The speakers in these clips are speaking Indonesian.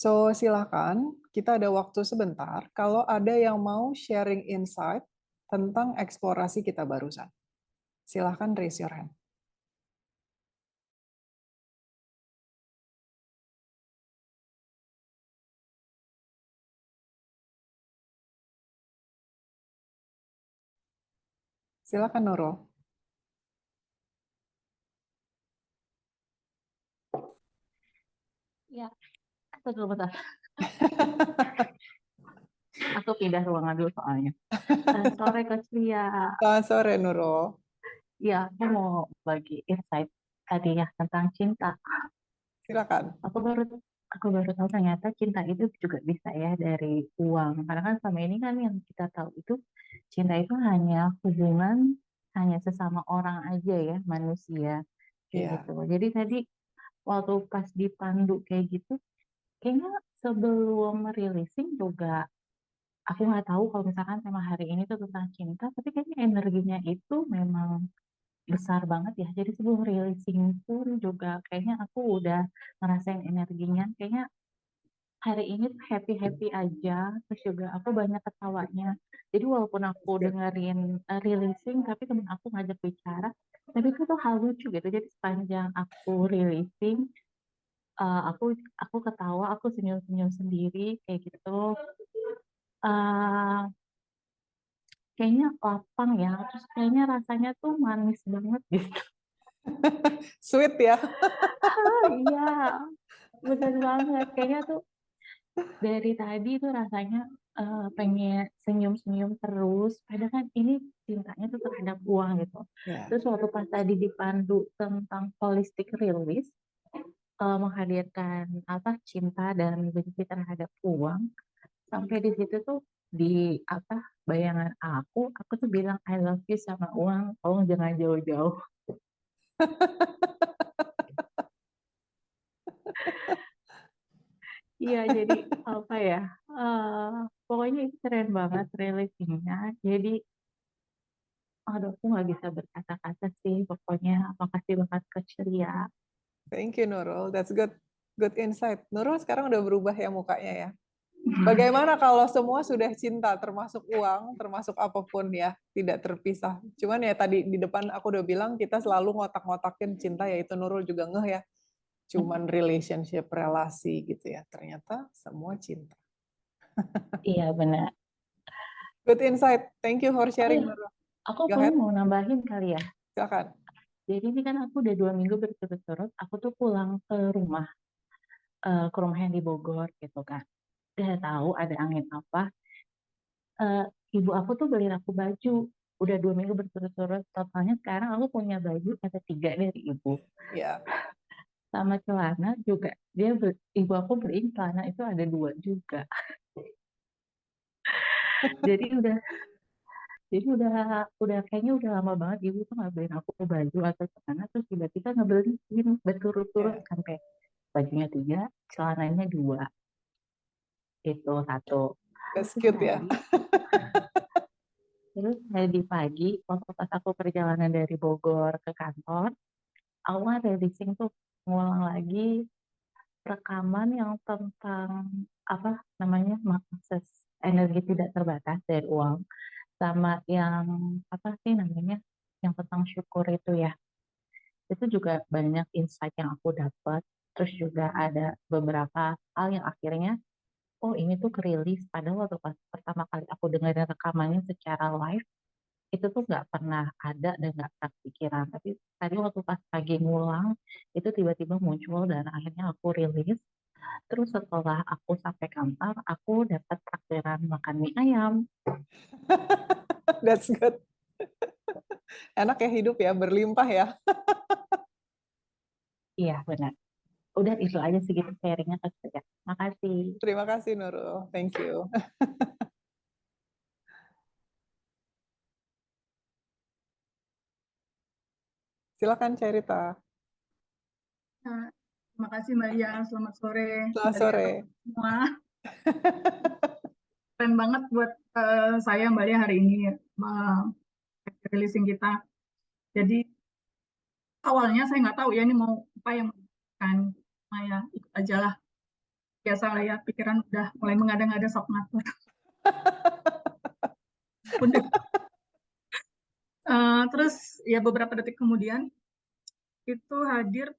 So, silakan, kita ada waktu sebentar. Kalau ada yang mau sharing insight tentang eksplorasi kita barusan, silakan raise your hand. Silakan Nurul. Ya, tunggu bentar. Aku pindah ruangan dulu soalnya. Sore Coach Lia. Selamat sore Nurul. Ya, aku mau bagi insight tadi ya tentang cinta. Silakan. Aku baru aku baru tahu ternyata cinta itu juga bisa ya dari uang. Karena kan selama ini kan yang kita tahu itu cinta itu hanya hubungan hanya sesama orang aja ya manusia kayak gitu. Ya, Jadi tadi waktu pas dipandu kayak gitu, kayaknya sebelum releasing juga aku nggak tahu kalau misalkan tema hari ini tuh tentang cinta, tapi kayaknya energinya itu memang besar banget ya. Jadi sebelum releasing pun juga kayaknya aku udah ngerasain energinya. Kayaknya hari ini tuh happy-happy aja. Terus juga aku banyak ketawanya. Jadi walaupun aku that's good. dengerin releasing, tapi temen aku ngajak bicara, tapi itu tuh hal lucu gitu. Jadi sepanjang aku releasing, aku ketawa, aku senyum-senyum sendiri kayak gitu. Eh, Kayaknya lapang ya, terus kayaknya rasanya tuh manis banget gitu. Sweet ya. Iya, bener banget. Kayaknya tuh dari tadi tuh rasanya pengen senyum-senyum terus. Padahal kan ini cintanya tuh terhadap uang gitu. Ya. Terus waktu pas tadi dipandu tentang holistic release, menghadirkan apa cinta dan benci terhadap uang, sampai di situ tuh di apa bayangan aku tuh bilang I love you sama uang, tolong jangan jauh-jauh. Iya, jadi apa ya? eh Pokoknya itu keren banget releasingnya. Jadi, aduh, aku nggak bisa berkata-kata sih. Pokoknya, makasih banget ke Celia. Thank you Nurul. That's good. Good insight. Nurul sekarang udah berubah ya mukanya ya. Bagaimana kalau semua sudah cinta, termasuk uang, termasuk apapun ya, tidak terpisah. Cuman ya tadi di depan aku udah bilang kita selalu ngotak-ngotakin cinta, yaitu Nurul juga ngeh ya. Cuman relationship, relasi gitu ya. Ternyata semua cinta. Iya, benar. Good insight. Thank you for Oh sharing ya, Nurul. aku Go paling ahead. mau nambahin kali ya. Silakan. Jadi ini kan aku udah 2 minggu berturut-turut, aku tuh pulang ke rumah, ke rumah yang di Bogor gitu kan. Gak tahu ada angin apa, eh, ibu aku tuh beliin aku baju. Udah 2 minggu berturut-turut, totalnya sekarang aku punya baju ada 3 dari ibu. Ya. Sama celana juga ibu aku beliin celana itu ada 2 juga. Jadi udah jadi udah kayaknya udah lama banget ibu tuh nggak beliin aku baju atau celana, terus tiba-tiba ngebeliin berturut-turut Ya. sampai bajunya 3, celananya 2, itu satu. That's Terus cute ya. tadi terus tadi pagi waktu pas aku perjalanan dari Bogor ke kantor, aku kan releasing tuh ngulang lagi rekaman yang tentang apa namanya mengakses energi tidak terbatas dari uang, sama yang apa sih namanya yang tentang syukur itu ya. Itu juga banyak insight yang aku dapat. Terus juga ada beberapa hal yang akhirnya oh ini tuh kerilis, padahal waktu pas pertama kali aku dengerin rekamannya secara live itu tuh nggak pernah ada dan nggak pernah pikiran, tapi tadi waktu pas pagi ngulang itu tiba-tiba muncul dan akhirnya aku rilis. Terus setelah aku sampai kantor, aku dapat takbiran makan mie ayam. That's good. Enak ya hidup ya, berlimpah ya. Iya, benar. Udah itu aja segitu sharingnya ke saya. Makasih. Terima kasih Nurul. Thank you. Silakan cerita. Nah, terima kasih Mbak Lia, selamat sore Selamat Mbak Lia sore. semua. Keren banget buat saya Mbak Lia hari ini releasing kita. Jadi awalnya saya nggak tahu ya ini mau apa yang kan Maya ikut aja lah. biasa lah ya, pikiran udah mulai mengada-ngada sok ngatur. Udah. Terus ya beberapa detik kemudian itu hadir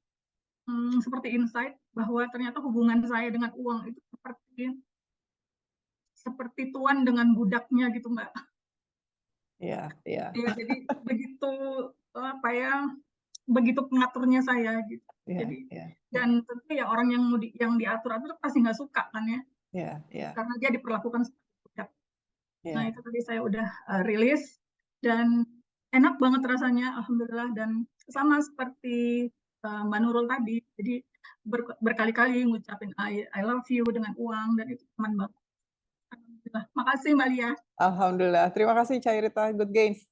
seperti insight bahwa ternyata hubungan saya dengan uang itu seperti tuan dengan budaknya gitu Mbak. Iya, iya, Ya, jadi begitu apa ya, begitu pengaturnya saya gitu. iya, Jadi iya, dan tentu ya orang yang diatur-atur pasti nggak suka kan ya, iya, iya, karena dia diperlakukan seperti budak. Nah iya. itu tadi saya udah rilis dan enak banget rasanya, alhamdulillah. Dan sama seperti Mbak Nurul tadi, jadi berkali-kali ngucapin I love you dengan uang dan itu aman banget. Alhamdulillah. Makasih Mbak Lia. Alhamdulillah. Terima kasih Cairita. Good gains.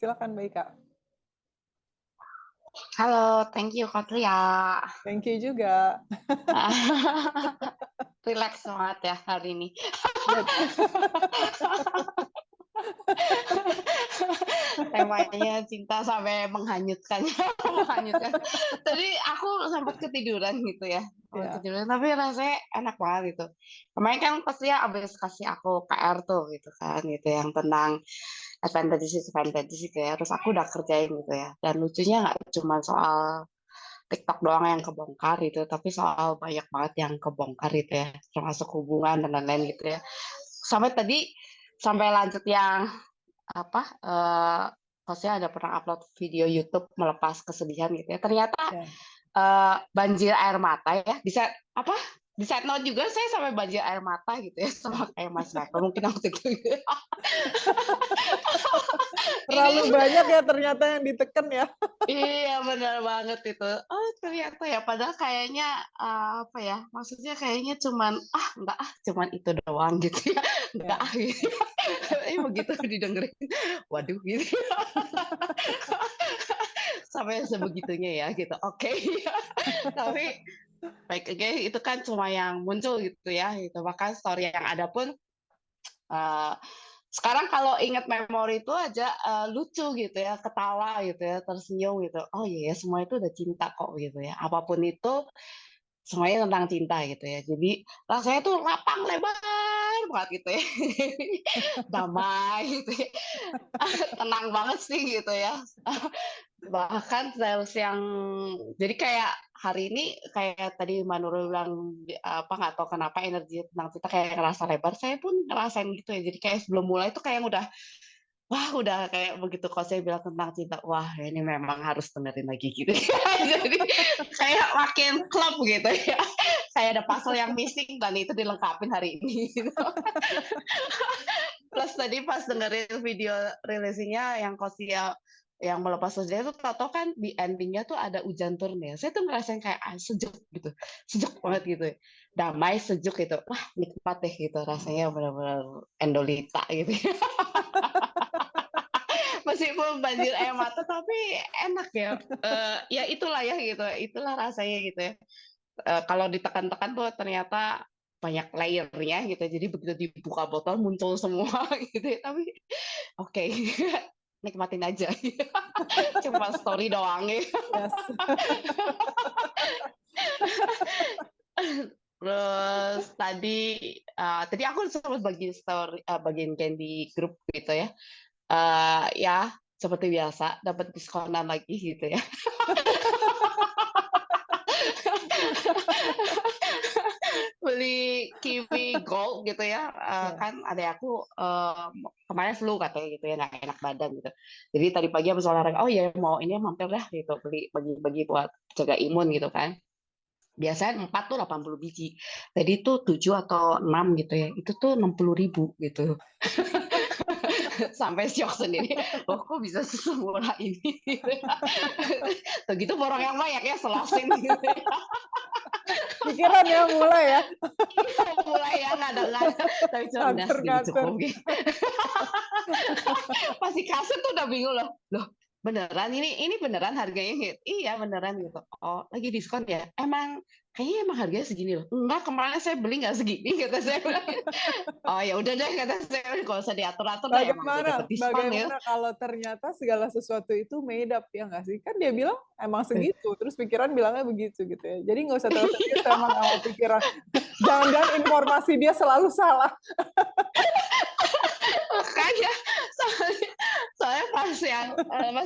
Silakan Mbak Ika. Halo, thank you Kak Lia. Thank you juga. Relax banget ya hari ini. Temanya cinta sampai menghanyutkan. Tadi aku sempat ketiduran gitu ya. Ketiduran, tapi rasanya enak banget gitu. Kemarin kan pasti ya abis kasih aku PR tuh gitu kan, gitu yang tentang advantages gitu ya. Terus aku udah kerjain gitu ya. Dan lucunya nggak cuma soal TikTok doang yang kebongkar itu, tapi soal banyak banget yang kebongkar itu ya, termasuk hubungan dan lain-lain gitu ya. Sampai lanjut yang apa? Maksudnya ada pernah upload video YouTube melepas kesedihan gitu ya. Ternyata banjir air mata ya. Di side note juga saya sampai banjir air mata gitu ya, sama kayak Mas Michael mungkin waktu itu. Terlalu banyak ya ternyata yang diteken ya. Iya benar banget itu. Oh ternyata ya, padahal kayaknya apa ya? Maksudnya kayaknya cuman cuman itu doang gitu ya. Enggak gitu. Begitu didengerin, waduh gitu. Sampai sebegitunya ya gitu. Oke. Tapi baik itu kan cuma yang muncul gitu ya. Itu bahkan story yang ada pun sekarang kalau ingat memori itu aja lucu gitu ya, ketawa gitu ya, tersenyum gitu. Oh iya, semua itu udah cinta kok gitu ya. Apapun itu semuanya tentang cinta gitu ya. Jadi rasanya tuh lapang lebar banget gitu ya. Damai gitu ya. Tenang banget sih gitu ya. Bahkan sales yang jadi kayak hari ini kayak tadi Mbak Nurul bilang nggak tahu kenapa energi tentang cinta kayak ngerasa lebar, saya pun ngerasain gitu ya. Jadi kayak sebelum mulai itu kayak udah kayak begitu kalau saya bilang tentang cinta, wah ini memang harus dengerin lagi gitu. Jadi kayak makin klop gitu ya. Saya ada puzzle yang missing dan itu dilengkapin hari ini. Gitu. Plus tadi pas dengerin video rilisingnya yang Kosia yang melepas sejak itu tau kan di endingnya tuh ada hujan turun ya. Saya tuh ngerasain kayak sejuk gitu, sejuk banget gitu, damai sejuk gitu. Wah nikmat deh gitu rasanya, benar-benar Endolita gitu. Meskipun banjir air mata tapi enak ya. Ya itulah ya gitu, itulah rasanya gitu ya. Kalau ditekan-tekan tuh ternyata banyak layernya gitu. Jadi begitu dibuka botol muncul semua gitu. Tapi oke. Nikmatin aja. Cuma story doang ya. Yes. Terus tadi aku sempat bagiin di grup gitu ya. Ya seperti biasa dapat diskonan lagi gitu ya. Beli kiwi gold gitu ya. Kan ada aku kemarin flu katanya gitu ya, nggak enak badan gitu. Jadi tadi pagi habis olahraga, oh ya mau ini mampir dah gitu, beli bagi buat jaga imun gitu kan. Biasanya 4 tuh 80 biji. Tadi tuh 7 atau 6 gitu ya. Itu tuh 60.000 gitu. Sampai syok sendiri. Oh kok bisa semurah ini? Begitu borong yang banyak ya, selasin gitu ya. Pikiran ya mulai ya. Mulai ya nggak ada. Tapi cuma udah segini cukup gitu. Pasti kasih tuh udah bingung loh. beneran ini beneran harganya gitu. Iya beneran gitu. Oh lagi diskon ya, kayaknya emang harganya segini loh. Enggak, kemarin saya beli nggak segini kata saya. Oh ya udah deh kata saya, kalau usah diatur-atur deh, emang udah dapet diskon ya. Bagaimana kalau ternyata segala sesuatu itu made up, ya nggak sih? Kan dia bilang emang segitu, terus pikiran bilangnya begitu gitu ya. Jadi nggak usah terlalu serius emang sama pikiran. Jangan-jangan informasi dia selalu salah. Makanya soalnya pas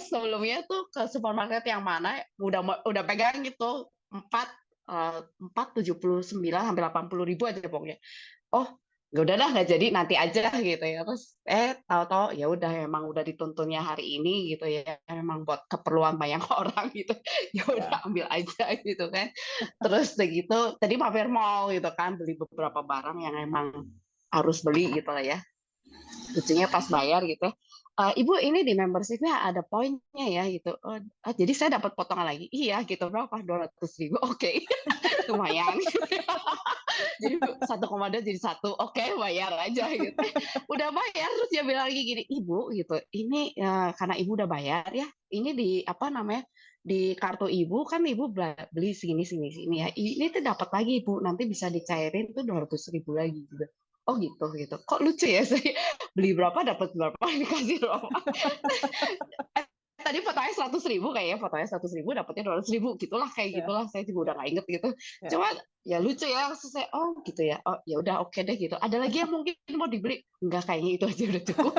sebelumnya tuh ke supermarket yang mana udah pegang gitu 479 hampir 80.000 aja pokoknya. Oh ya udah dah, nggak jadi, nanti aja gitu ya. Terus tahu-tahu ya udah, emang udah dituntunnya hari ini gitu ya, memang buat keperluan banyak orang gitu. Ya udah Ya. ambil aja gitu kan. Terus begitu tadi mampir mall gitu kan, beli beberapa barang yang emang harus beli gitu lah ya. Lucunya pas bayar gitu, Ibu ini di membership-nya ada poinnya ya gitu. Oh, jadi saya dapat potongan lagi. Iya gitu, berapa? 200.000. Oke. Lumayan. Jadi 1,2 jadi 1. Oke, bayar aja gitu. Udah bayar, terus dia bilang lagi gini, Ibu gitu, ini karena Ibu udah bayar ya, ini di apa namanya, di kartu Ibu kan Ibu beli segini segini segini ya. Ini tuh dapat lagi Ibu, nanti bisa dicairin tuh 200.000 lagi gitu. Oh gitu gitu. Kok lucu ya, saya beli berapa dapat berapa, dikasih berapa. Tadi fotonya 100.000, kayaknya fotonya 100.000 dapatnya 200.000 gitulah, kayak Ya. gitulah, saya juga udah nggak inget gitu. Ya. Cuma ya lucu ya, terus saya oh gitu ya, oh ya udah oke deh gitu. Ada lagi yang mungkin mau dibeli? Enggak, kayaknya itu aja udah cukup.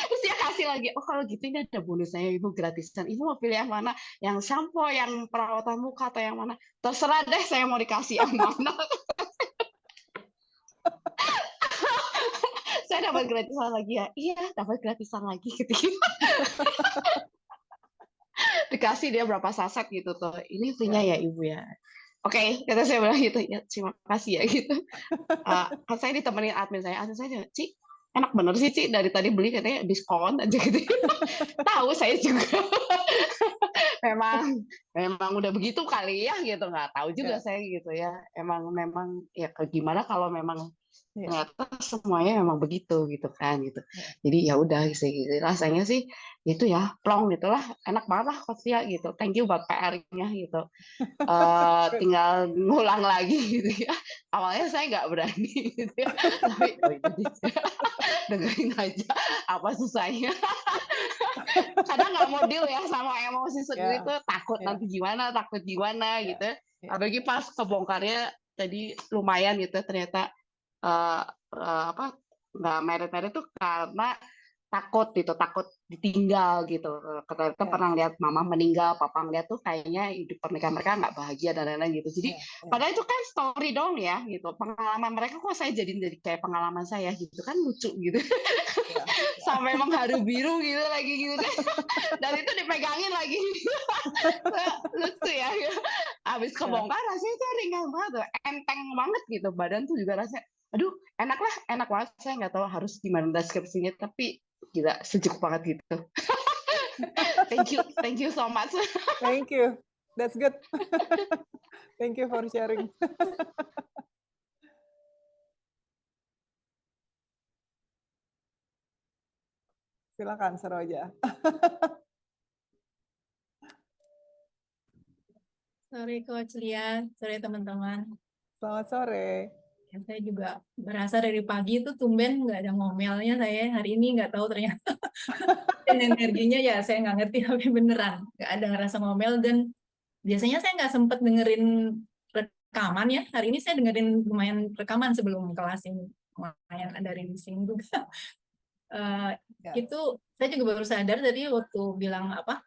Terus dia kasih lagi, oh kalau gitu ini ada bonusnya Ibu, gratisan. Ibu mau pilih yang mana? Yang shampoo, yang perawatan muka, atau yang mana? Terserah deh, saya mau dikasih yang mana. Saya dapat gratisan lagi ya. Iya, dapat gratisan lagi gitu. Dikasih dia berapa saset gitu tuh. Ini free-nya ya Ibu ya. Oke, kata saya bilang gitu, ya terima kasih ya gitu. Kan saya ditemenin admin saya, Ci, enak bener sih Ci, dari tadi beli katanya diskon aja gitu. Tahu saya juga. memang udah begitu kali ya gitu, nggak tahu juga Ya. saya gitu ya. Memang ya gimana kalau memang Ya. ternyata semuanya memang begitu gitu kan gitu. Ya. Jadi ya udah sih gitu. Rasanya sih itu ya plong gitulah, enak banget lah Kosia gitu. Thank you buat PR-nya gitu. Tinggal ngulang lagi gitu ya. Awalnya saya nggak berani gitu ya, tapi oh itu dengerin aja apa susahnya. Kadang nggak mau deal ya sama emosi sendiri Ya. tuh, takut Ya. nanti gimana, takut gimana Ya. gitu. Ya. Apalagi pas kebongkarnya tadi lumayan gitu, ternyata apa, nggak meret-meret tuh karena takut ditinggal gitu. Ternyata Ya. pernah lihat mama meninggal, papa ngeliat tuh kayaknya hidup pernikahan mereka nggak bahagia dan lain-lain gitu. Jadi Ya. Ya. padahal itu kan story dong ya gitu. Pengalaman mereka kok saya jadi kayak pengalaman saya gitu kan, lucu gitu. Ya. Sampai mengharu biru gitu lagi gitu deh. Dan itu dipegangin lagi. Lucu ya. Habis Ya. kebongkar rasanya tuh ringan banget, enteng banget gitu. Badan tuh juga rasanya, aduh enak banget. Saya nggak tahu harus gimana deskripsinya, tapi gila sejuk banget gitu. Thank you so much. Thank you. That's good. Thank you for sharing. Silakan Saroja. Sore Coach Lia, sore teman-teman. Selamat sore. Ya, saya juga berasa dari pagi itu tumben nggak ada ngomelnya saya hari ini, nggak tahu ternyata. Dan energinya ya saya nggak ngerti, tapi beneran nggak ada ngerasa ngomel. Dan biasanya saya nggak sempet dengerin rekaman ya. Hari ini saya dengerin lumayan rekaman sebelum kelas ini. Lumayan ada releasing juga. Ya. Itu saya juga baru sadar tadi waktu bilang apa,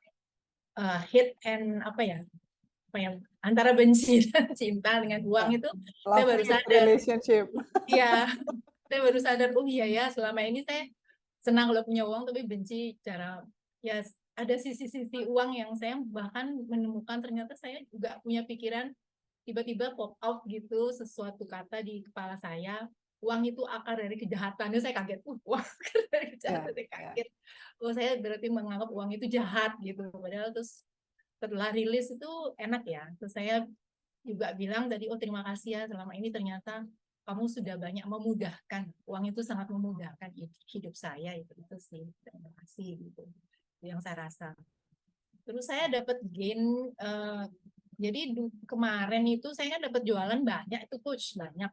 hate and apa ya, antara benci dan cinta dengan uang Ya. itu, saya Love baru hate sadar. relationship. Iya, saya baru sadar, oh iya ya, selama ini saya senang kalau punya uang, tapi benci cara, ya ada sisi-sisi uang yang saya bahkan menemukan ternyata saya juga punya pikiran, tiba-tiba pop out gitu, sesuatu kata di kepala saya, uang itu akar dari kejahatan. Saya kaget, uang akar dari kejahatan, saya kaget. Oh, saya berarti menganggap uang itu jahat gitu, padahal terus setelah rilis itu enak ya. Terus saya juga bilang tadi, oh terima kasih ya, selama ini ternyata kamu sudah banyak memudahkan. Uang itu sangat memudahkan hidup saya, itu sih. Terima kasih gitu. yang saya rasa. Terus saya dapat gain, jadi kemarin itu saya kan dapat jualan banyak itu coach, banyak.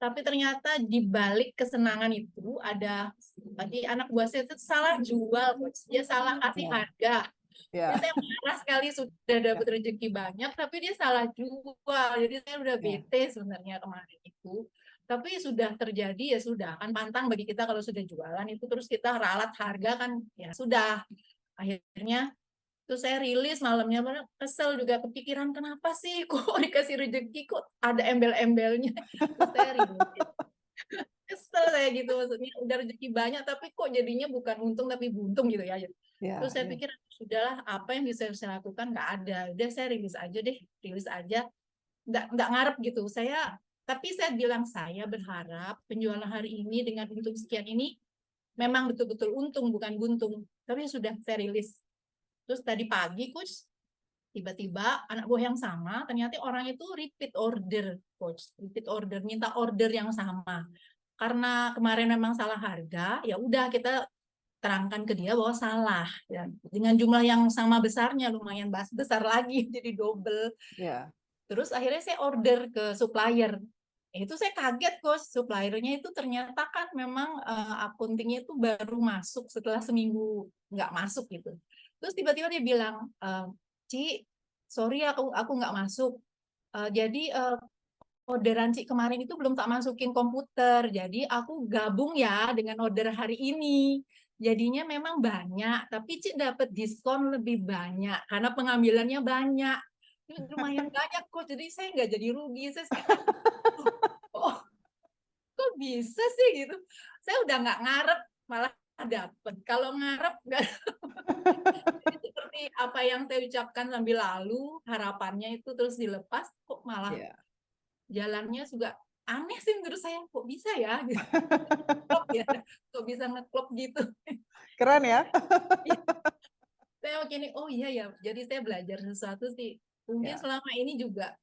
Tapi ternyata di balik kesenangan itu ada tadi anak buah saya itu salah jual, coach. Dia salah kasih harga. Ya. Jadi saya marah sekali sudah dapat rezeki banyak, tapi dia salah jual. Jadi saya udah bete sebenarnya kemarin itu. Tapi sudah terjadi ya sudah, kan pantang bagi kita kalau sudah jualan itu terus kita ralat harga kan ya sudah. Akhirnya terus saya rilis malamnya, kesel juga, kepikiran kenapa sih kok dikasih rezeki kok ada embel-embelnya. Terus saya rilis. Kesel saya gitu, maksudnya udah rezeki banyak tapi kok jadinya bukan untung tapi buntung gitu ya. Terus saya pikir sudahlah, apa yang bisa saya lakukan, nggak ada, udah saya rilis aja deh, rilis aja, nggak ngarep gitu. Tapi saya bilang saya berharap penjualan hari ini dengan untung sekian ini memang betul-betul untung bukan buntung. Tapi sudah saya rilis. Terus tadi pagi coach, tiba-tiba anak buah yang sama, ternyata orang itu repeat order coach, repeat order, minta order yang sama. Karena kemarin memang salah harga, ya udah kita terangkan ke dia bahwa salah ya. Dengan jumlah yang sama besarnya, lumayan besar lagi, jadi double. Terus akhirnya saya order ke supplier. Itu saya kaget coach, suppliernya itu ternyata kan memang akuntingnya itu baru masuk setelah seminggu nggak masuk gitu. Terus tiba-tiba dia bilang, Ci, sorry aku nggak masuk. Jadi orderan Ci kemarin itu belum tak masukin komputer. Jadi aku gabung ya dengan order hari ini. Jadinya memang banyak, tapi Ci dapat diskon lebih banyak karena pengambilannya banyak. Ini lumayan banyak kok, jadi saya nggak jadi rugi. Saya oh, kok bisa sih gitu. Saya udah nggak ngarep, malah dapet. Kalau ngarep nggak. Seperti apa yang saya ucapkan sambil lalu, harapannya itu terus dilepas, kok malah jalannya juga aneh sih menurut saya. Kok bisa ya? Kok bisa ngeklop gitu. Keren ya? Saya begini, oh iya ya, jadi saya belajar sesuatu sih. Mungkin selama ini juga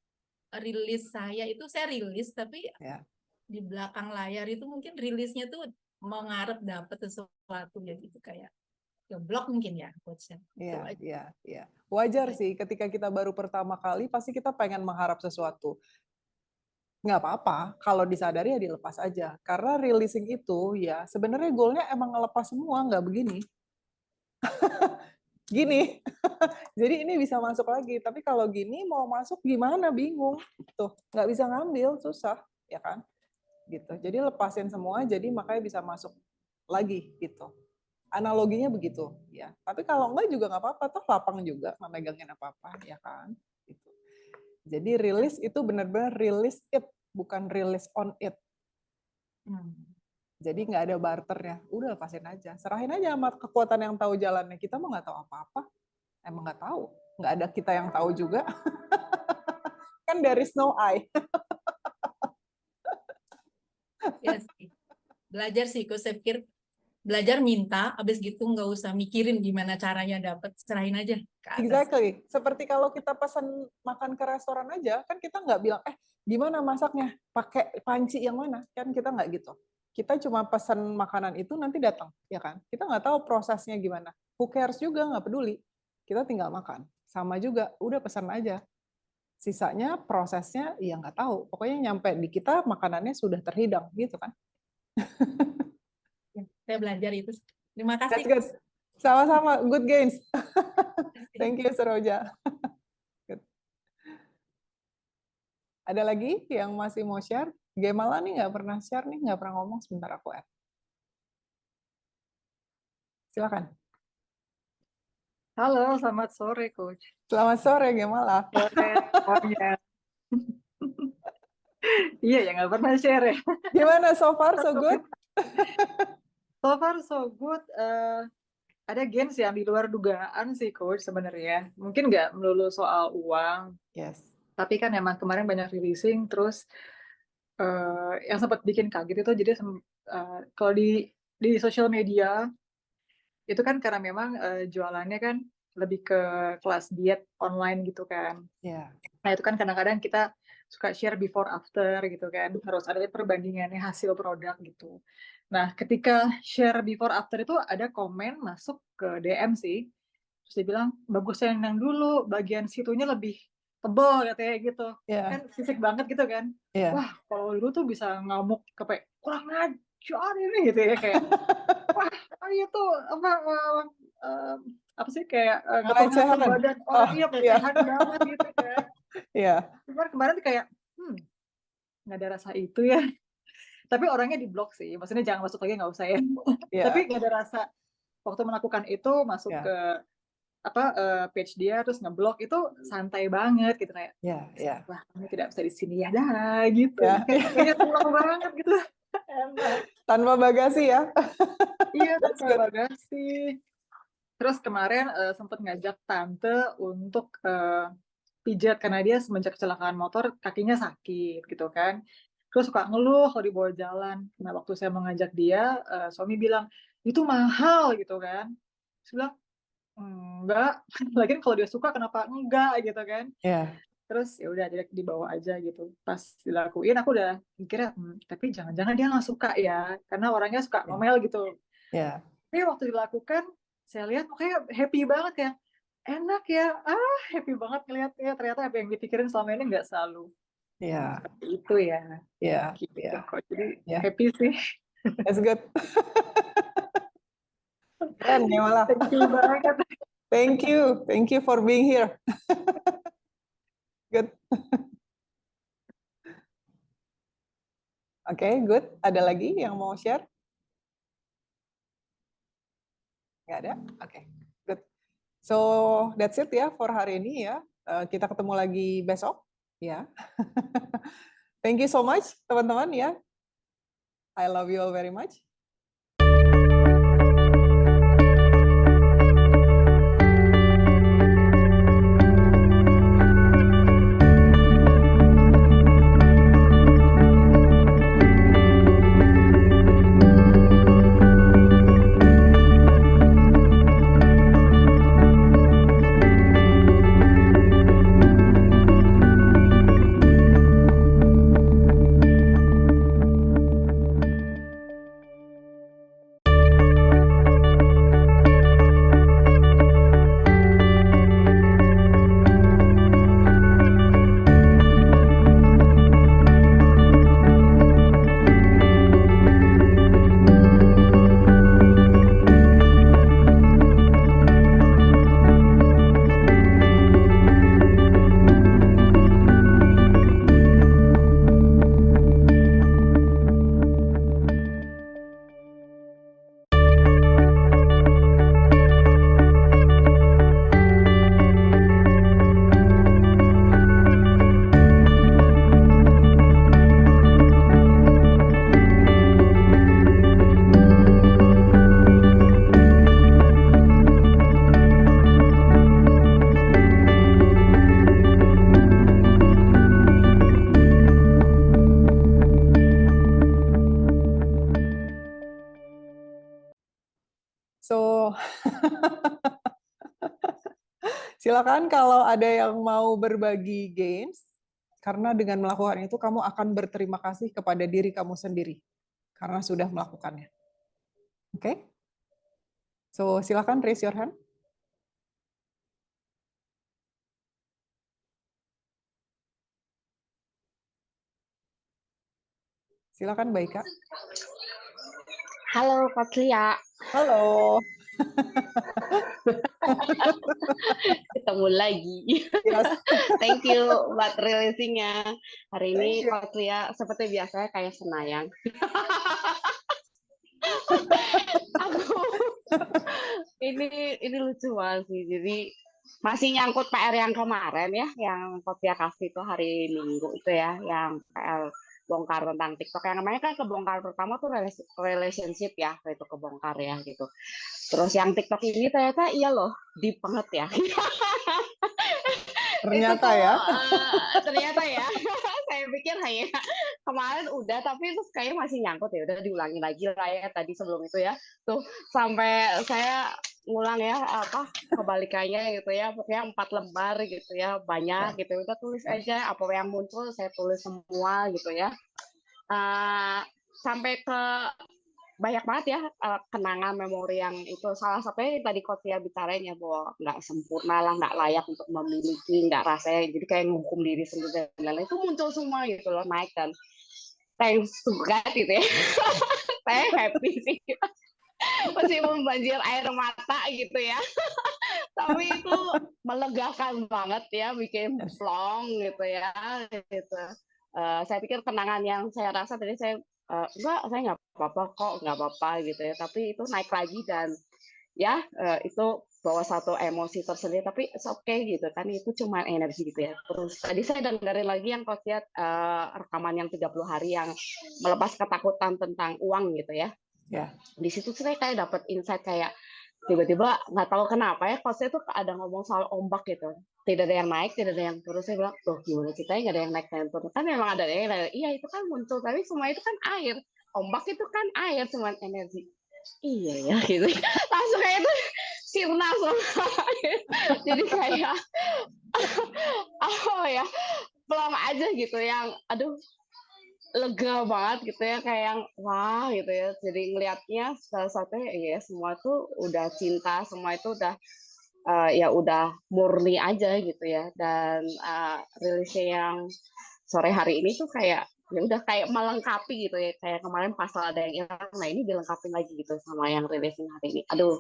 rilis saya itu saya rilis, tapi di belakang layar itu mungkin rilisnya tuh mengarep dapat sesuatu ya gitu, kayak blog mungkin ya coach. Iya. Wajar sih ketika kita baru pertama kali pasti kita pengen mengharap sesuatu. Nggak apa-apa, kalau disadari ya dilepas aja. Karena releasing itu ya sebenarnya goalnya emang ngelepas semua, nggak begini. Gini. Jadi ini bisa masuk lagi, tapi kalau gini mau masuk gimana, bingung. Tuh, nggak bisa ngambil, susah, ya kan? Gitu. Jadi lepasin semua, jadi makanya bisa masuk lagi gitu. Analoginya begitu, ya. Tapi kalau enggak juga nggak apa-apa, toh lapang juga, nggak megangin apa-apa, ya kan? Gitu. Jadi rilis itu benar-benar release it, bukan release on it. Jadi nggak ada barternya, udah lepasin aja, serahin aja sama kekuatan yang tahu jalannya. Kita mah nggak tahu apa-apa, emang nggak tahu, nggak ada kita yang tahu juga. Kan there is no I. Ya sih. Belajar sih, kok saya pikir belajar minta, habis gitu nggak usah mikirin gimana caranya dapat, serahin aja ke atas. Exactly. Seperti kalau kita pesan makan ke restoran aja, kan kita nggak bilang, gimana masaknya, pakai panci yang mana, kan kita nggak gitu. Kita cuma pesan makanan itu nanti datang, ya kan? Kita nggak tahu prosesnya gimana. Who cares juga, nggak peduli. Kita tinggal makan. Sama juga, udah pesan aja. Sisanya prosesnya ya nggak tahu. Pokoknya nyampe di kita makanannya sudah terhidang, gitu kan? Saya belajar itu. Terima kasih. That's good. Sama-sama, good gains. Thank you, Seroja. Ada lagi yang masih mau share? Gemala nih nggak pernah share nih, nggak pernah ngomong, sebentar aku add. Silakan. Halo, selamat sore, Coach. Selamat sore, Gemala. Sore, iya ya, nggak pernah share ya. Gimana, so far so good? So far so good. Ada gains yang di luar dugaan sih, Coach, sebenarnya. Mungkin nggak melulu soal uang. Yes. Tapi kan emang kemarin banyak releasing, terus yang sempat bikin kaget itu, jadi kalau di social media, itu kan karena memang jualannya kan lebih ke kelas diet online gitu kan. Nah itu kan kadang-kadang kita suka share before after gitu kan, harus ada perbandingannya hasil produk gitu. Nah ketika share before after itu ada komen masuk ke DM sih, Terus dia bilang, bagusnya yang dulu, bagian situnya lebih tebal katanya gitu. Iya, Kan fisik banget gitu kan. iya. Wah, kalau dulu tuh bisa ngamuk kayak kurang ajar ini gitu ya, kayak wah itu apa apa sih kayak ngatur-ngatur Pelecehan. badan Oh, orang, iya iya. pelecehan banget gitu kan. Iya, Cuman kemarin tuh kayak nggak ada rasa itu ya. Tapi orangnya di blok sih, maksudnya jangan masuk lagi, nggak usah ya. iya, Tapi nggak ada rasa waktu melakukan itu, masuk iya, ke page dia terus ngeblok, itu santai banget gitu, kayak iya, iya. wah kamu tidak bisa di sini ya dah gitu, Ya, kayak pulang banget gitu. Enak. tanpa bagasi ya. Iya, That's tanpa good. bagasi. Terus kemarin sempat ngajak tante untuk pijat karena dia semenjak kecelakaan motor kakinya sakit gitu kan. Terus suka ngeluh kalau dibawa jalan. Nah, waktu saya mengajak dia, suami bilang, itu mahal gitu kan. Terus bilang, enggak. Lagian kalau dia suka kenapa enggak gitu kan. Iya, Terus ya udah dia dibawa aja gitu. Pas dilakuin aku udah mikirnya, tapi jangan-jangan dia nggak suka ya. Karena orangnya suka iya, ngomel gitu. iya. Tapi waktu dilakukan, saya lihat makanya happy banget ya. Enak ya, happy banget ngeliatnya. Ternyata apa yang dipikirin selama ini nggak selalu Iya, seperti itu ya. iya, Gitu iya, kok. Jadi iya. happy sih. That's good. Keren ya malah. Thank you banget. Thank you for being here. Good. Oke, good. Ada lagi yang mau share? Nggak ada? Oke, good. So, that's it ya for hari ini ya. Kita ketemu lagi besok ya. Thank you so much teman-teman ya. I love you all very much. So, silakan kalau ada yang mau berbagi gains, karena dengan melakukan itu kamu akan berterima kasih kepada diri kamu sendiri karena sudah melakukannya. Oke? So, silakan raise your hand. Silakan Mbak Ika. Halo Kak Lia, Halo. ketemu lagi. Yes. Thank you buat releasingnya. Hari ini Thank you. Kak Lia seperti biasa kayak senayang. Aku ini lucu banget sih. Jadi masih nyangkut PR yang kemarin ya, yang Kopia kasih itu hari Minggu itu ya, yang PR bongkar tentang TikTok. Yang namanya kan kebongkar pertama tuh relationship ya, itu kebongkar ya gitu. Terus yang TikTok ini ternyata iya loh, deep banget ya. Ternyata Itu tuh, ya. ternyata ya. Saya pikir hanya kemarin udah, tapi terus kayaknya masih nyangkut ya. Udah diulangi lagi lah ya tadi sebelum itu ya. Tuh sampai saya ngulang ya apa kebalikannya gitu ya. Pokoknya 4 lembar gitu ya, banyak gitu. Udah tulis aja apa yang muncul saya tulis semua gitu ya. Sampai ke banyak banget ya kenangan memori yang itu salah satunya yang tadi Kotia bicarain ya bahwa nggak sempurna lah, nggak layak untuk memiliki, nggak rasanya jadi kayak menghukum diri sendiri dan lain-lain itu muncul semua gitu loh naik dan thanks to God gitu ya. Saya happy sih meskipun banjir air mata gitu ya. Tapi itu melegakan banget ya, bikin plong gitu ya. Gitu. Saya pikir kenangan yang saya rasa tadi saya enggak, saya nggak apa-apa kok, nggak apa-apa gitu ya. Tapi itu naik lagi dan ya itu bawa satu emosi tersendiri. Tapi it's okay gitu kan, itu cuma energi gitu ya. Terus tadi saya dengerin lagi yang kau lihat rekaman yang 30 hari yang melepas ketakutan tentang uang gitu ya. Ya. Di situ saya kayak dapat insight kayak tiba-tiba nggak tahu kenapa ya coachnya tuh ada ngomong soal ombak gitu, tidak ada yang naik tidak ada yang turun. Saya bilang tuh gimana ceritanya nggak ada yang naik dan turun, kan memang ada yang naik. Iya itu kan muncul tapi semua itu kan air, ombak itu kan air cuma energi. Iya ya gitu langsung kayak itu sirna semua. Jadi kayak oh ya pelang aja gitu yang aduh lega banget gitu ya kayak yang wah gitu ya, jadi ngelihatnya salah satunya ya semua tuh udah cinta, semua itu udah ya udah murni aja gitu ya. Dan rilisnya yang sore hari ini tuh kayak ya udah kayak melengkapi gitu ya, kayak kemarin pasal ada yang hilang, nah ini dilengkapi lagi gitu sama yang rilisnya hari ini. Aduh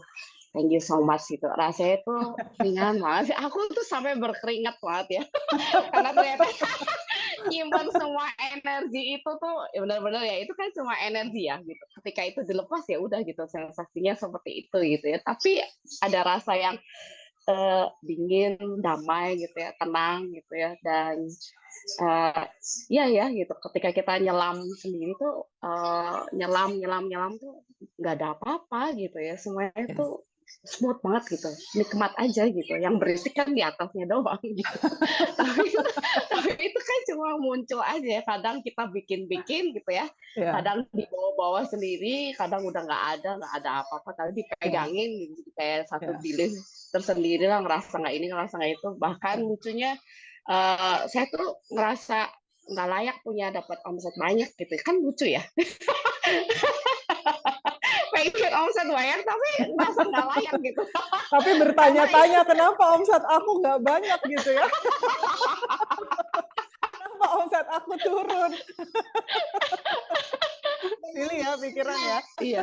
thank you so much gitu, rasanya tuh ringan banget sih, aku tuh sampai berkeringat banget ya karena ternyata nyimpan semua energi itu tuh ya benar-benar ya itu kan cuma energi ya gitu. Ketika itu dilepas ya udah gitu sensasinya seperti itu gitu ya. Tapi ada rasa yang dingin, damai gitu ya, tenang gitu ya dan iya ya gitu. Ketika kita nyelam sendiri tuh nyelam tuh nggak ada apa-apa gitu ya. Semuanya Yes. tuh smooth banget gitu, nikmat aja gitu. Yang berisik kan di atasnya doang gitu. tapi itu kan cuma muncul aja. Kadang kita bikin-bikin gitu ya. Ya. Kadang dibawa-bawa sendiri, kadang udah nggak ada apa-apa. Kadang dipegangin gitu, kayak satu Ya. bilik tersendiri lah, ngerasa nggak ini, ngerasa nggak itu. Bahkan lucunya saya tuh ngerasa nggak layak punya dapat omset banyak gitu. Kan lucu ya. Pengen omset banyak tapi ngerasa nggak layak gitu. Tapi bertanya-tanya kenapa omset aku nggak banyak gitu ya? Kenapa omset aku turun? Silly ya pikiran ya. Iya.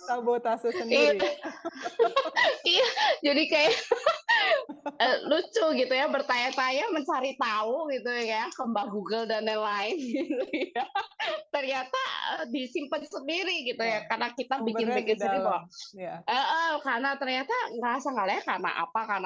Sabotase sendiri. Iya, jadi kayak lucu gitu ya, bertanya-tanya mencari tahu gitu ya, kembang Google dan lain-lain gitu ya. Ternyata disimpan sendiri gitu ya, karena kita Sumbernya bikin-bikin di sendiri dalam. bahwa Ya. karena ternyata ngerasa nggak layak karena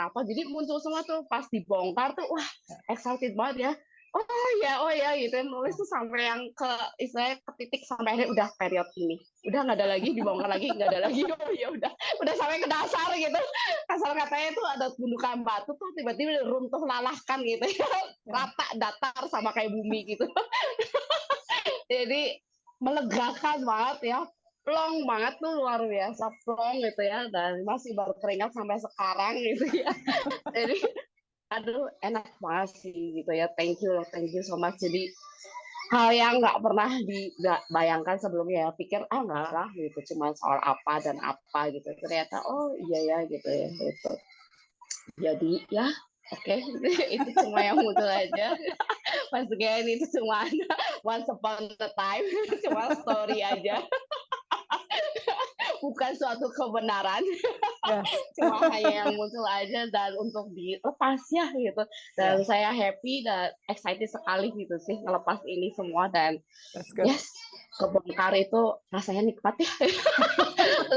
apa, jadi muncul semua tuh pas dibongkar tuh, wah excited banget ya. Oh ya gitu, nulis tuh sampai yang ke istilahnya ke titik sampai akhirnya udah period ini, udah nggak ada lagi, dibongkar lagi nggak ada lagi, oh ya udah sampai ke dasar gitu. Kasar katanya tuh ada gundukan batu tuh tiba-tiba runtuh lalahkan gitu ya, rata datar sama kayak bumi gitu. Jadi melegakan banget ya, plong banget tuh, luar biasa plong gitu ya, dan masih berkeringat sampai sekarang gitu ya. Jadi aduh enak banget sih gitu ya, thank you so much. Jadi hal yang nggak pernah dibayangkan sebelumnya ya, pikir nggak lah gitu, cuma soal apa dan apa gitu, ternyata oh iya ya gitu ya gitu. Jadi ya oke, itu cuma yang muncul aja. Once again itu cuma once upon a time, cuma story aja. Bukan suatu kebenaran. Yes. Cuma hanya yang muncul aja dan untuk dilepas ya gitu. Dan saya happy dan excited sekali gitu sih ngelepas ini semua dan That's good. yes, kebongkar itu rasanya nikmat ya.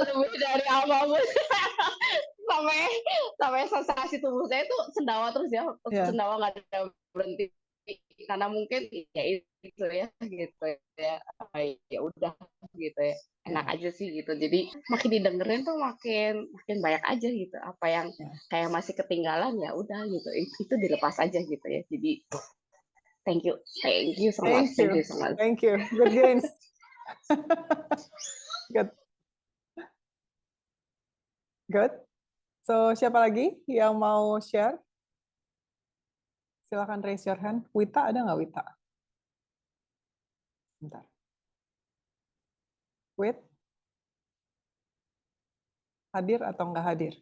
Lebih dari apapun. sampai sensasi tubuh saya itu sendawa terus ya, sendawa nggak ada berhenti karena mungkin ya itu ya gitu ya, ya udah gitu ya, enak aja sih gitu. Jadi makin didengerin tuh makin banyak aja gitu apa yang kayak masih ketinggalan, ya udah gitu itu dilepas aja gitu ya. Jadi thank you so much. Thank you. Good gains. Good. So, siapa lagi yang mau share? Silakan raise your hand. Wita, ada nggak Wita? Bentar. Wait. Hadir atau nggak hadir?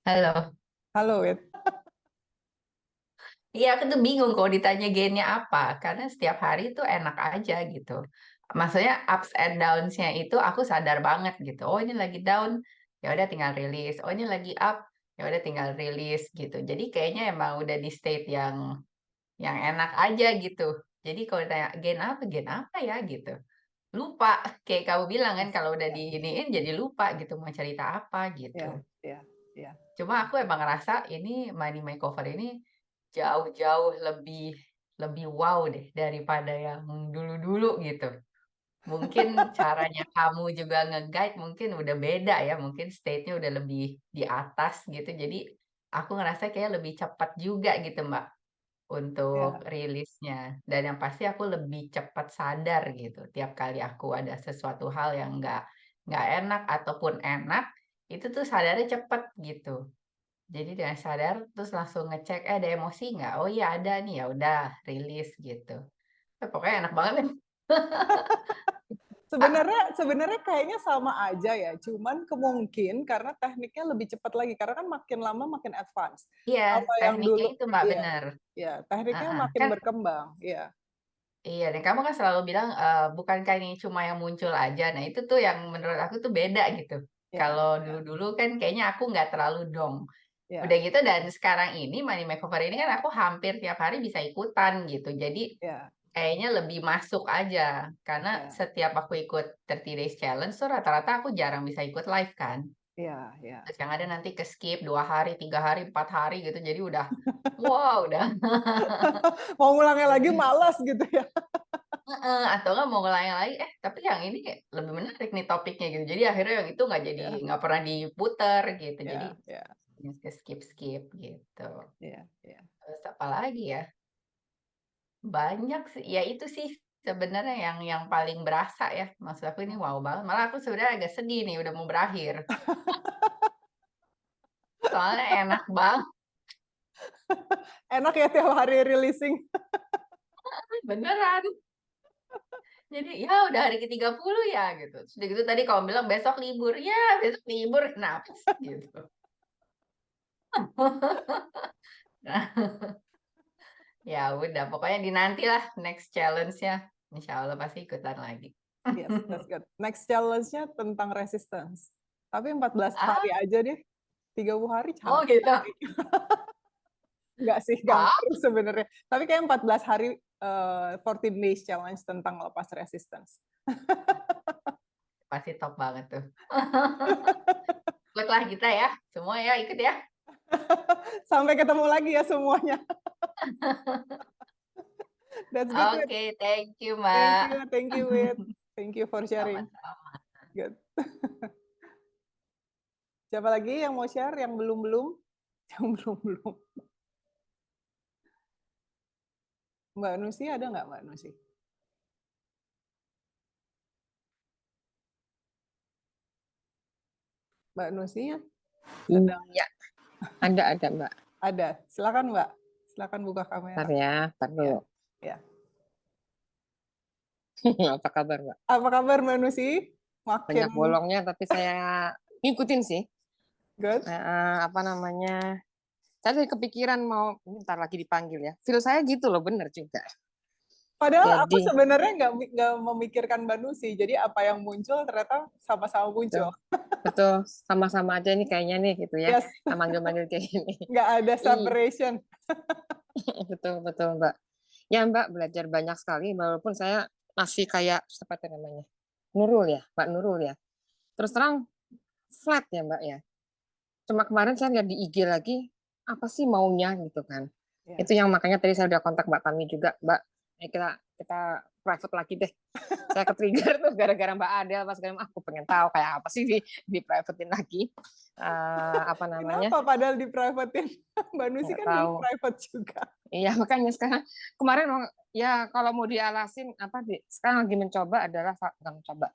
Halo. Halo, Wit. Iya, aku tuh bingung kalau ditanya gennya apa, karena setiap hari tuh enak aja gitu. Maksudnya ups and downs-nya itu aku sadar banget gitu. Oh, ini lagi down, ya udah tinggal rilis. Oh, ini lagi up, ya udah tinggal rilis gitu. Jadi kayaknya emang udah di state yang enak aja gitu. Jadi kalau ditanya gen apa ya gitu. Lupa, kayak kamu bilang kan kalau udah Ya, diiniin jadi lupa gitu mau cerita apa gitu. ya, ya. Cuma aku emang ngerasa ini money makeover ini jauh-jauh lebih wow deh daripada yang dulu-dulu gitu. Mungkin caranya kamu juga nge-guide mungkin udah beda ya, mungkin state-nya udah lebih di atas gitu. Jadi aku ngerasa kayak lebih cepat juga gitu Mbak untuk Ya. rilisnya. Dan yang pasti aku lebih cepat sadar gitu. Tiap kali aku ada sesuatu hal yang nggak enak ataupun enak, itu tuh sadarnya cepet gitu. Jadi dengan sadar terus langsung ngecek ada emosi nggak? Oh iya ada nih ya udah rilis gitu. Pokoknya enak banget nih. Sebenarnya kayaknya sama aja ya, cuman kemungkin karena tekniknya lebih cepat lagi karena kan makin lama makin advance. Iya, Kalau yang tekniknya dulu itu Mbak ya, bener. ya tekniknya Heeh. makin Kan berkembang, ya. iya, dan kamu kan selalu bilang bukankah ini cuma yang muncul aja. Nah itu tuh yang menurut aku tuh beda gitu. Ya, Kalau ya, dulu-dulu kan kayaknya aku nggak terlalu dong. Udah ya, gitu dan sekarang ini Money Makeover ini kan aku hampir tiap hari bisa ikutan gitu. Jadi ya, kayaknya lebih masuk aja. Karena ya, setiap aku ikut 30 Days Challenge tuh rata-rata aku jarang bisa ikut live kan. ya, ya. Terus yang ada nanti ke skip 2 hari, 3 hari, 4 hari gitu. Jadi udah, wow, udah. Mau ngulangnya lagi malas gitu ya. Atau nggak mau ngulangin lagi, tapi yang ini lebih menarik nih topiknya gitu. Jadi akhirnya yang itu Ya, nggak pernah diputer gitu. Jadi ya, ya, ke skip-skip gitu. ya, ya. Terus apa lagi ya? Banyak sih, ya itu sih sebenarnya yang paling berasa ya. Maksud aku ini wow banget. Malah aku sebenarnya agak sedih nih udah mau berakhir. Soalnya enak banget, Enak ya tiap hari releasing. beneran. Jadi ya udah hari ke-30 ya gitu. Terus udah gitu tadi kamu bilang besok libur. Ya besok libur kenapa sih gitu. Nah, ya udah pokoknya dinantilah next challenge-nya. Insya Allah pasti ikutan lagi. Yes, that's good. Next challenge-nya tentang resistance. Tapi 14 Ah, hari aja deh. 30 hari oh capek. gitu. Enggak sih, enggak Hah? ngaruh sebenarnya. Tapi kayak 14 hari 14 days challenge tentang lepas resistance. Pasti top banget tuh. Ikutlah kita ya. Semua ya ikut ya. Sampai ketemu lagi ya semuanya. That's good, Wit. Oke, thank you, Thank you, Wit. Thank you for sharing. Sama-sama. Good. Siapa lagi yang mau share yang belum-belum? Yang belum-belum. Mbak Nusi ada nggak Mbak Nusi? Mbak Nusi ya? Sedang Iya, ada Mbak. ada. Silakan Mbak. Silakan buka kamera. Bentar ya, bentar dulu. Ya. Apa kabar Mbak? Apa kabar Mbak Nusi? Makin Banyak bolongnya tapi saya ngikutin sih. good. Apa namanya? Saya dari kepikiran mau bentar lagi dipanggil ya. Feel saya gitu loh, bener juga. Padahal aku Jadi sebenarnya nggak memikirkan Mbak Nusi. Jadi apa yang muncul ternyata sama-sama muncul. betul sama-sama aja ini kayaknya nih gitu ya. Yes. Manggil-manggil kayak gini. Nggak ada separation. Betul Mbak. Ya Mbak belajar banyak sekali walaupun saya masih kayak seperti namanya Nurul ya, Mbak Nurul ya. Terus terang flat ya Mbak ya. Cuma kemarin saya lihat di IG lagi apa sih maunya gitu kan. Ya. Itu yang makanya tadi saya udah kontak Mbak Tami juga, Mbak. Kita private lagi deh. Saya ke-trigger tuh gara-gara Mbak Adel pas aku pengen tahu kayak apa sih di privatein lagi. Apa namanya? Kenapa padahal di privatein? Mbak Nusi Nggak kan dulu tahu. private juga. Iya, makanya sekarang kemarin ya kalau mau dialasin sekarang lagi mencoba adalah bukan mencoba.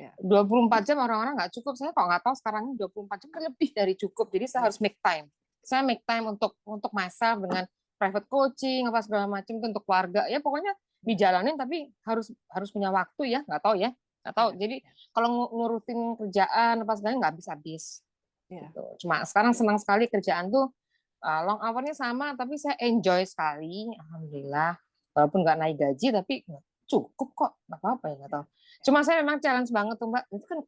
Ya. 24 jam orang-orang nggak cukup. Saya kok nggak tahu sekarang ini 24 jam kan lebih dari cukup. Jadi saya harus make time. Saya make time untuk masa dengan private coaching apa segala macam itu untuk keluarga. Ya pokoknya dijalanin tapi harus punya waktu ya, nggak tahu ya. Nggak tahu. Iya. Jadi kalau ngurutin kerjaan apa segala nggak habis-habis. Iya. Gitu. Cuma sekarang senang sekali kerjaan tuh long hour-nya sama, tapi saya enjoy sekali, alhamdulillah. Walaupun nggak naik gaji, tapi cukup kok, nggak apa-apa ya nggak tahu. Cuma saya memang challenge banget tuh Mbak, itu kan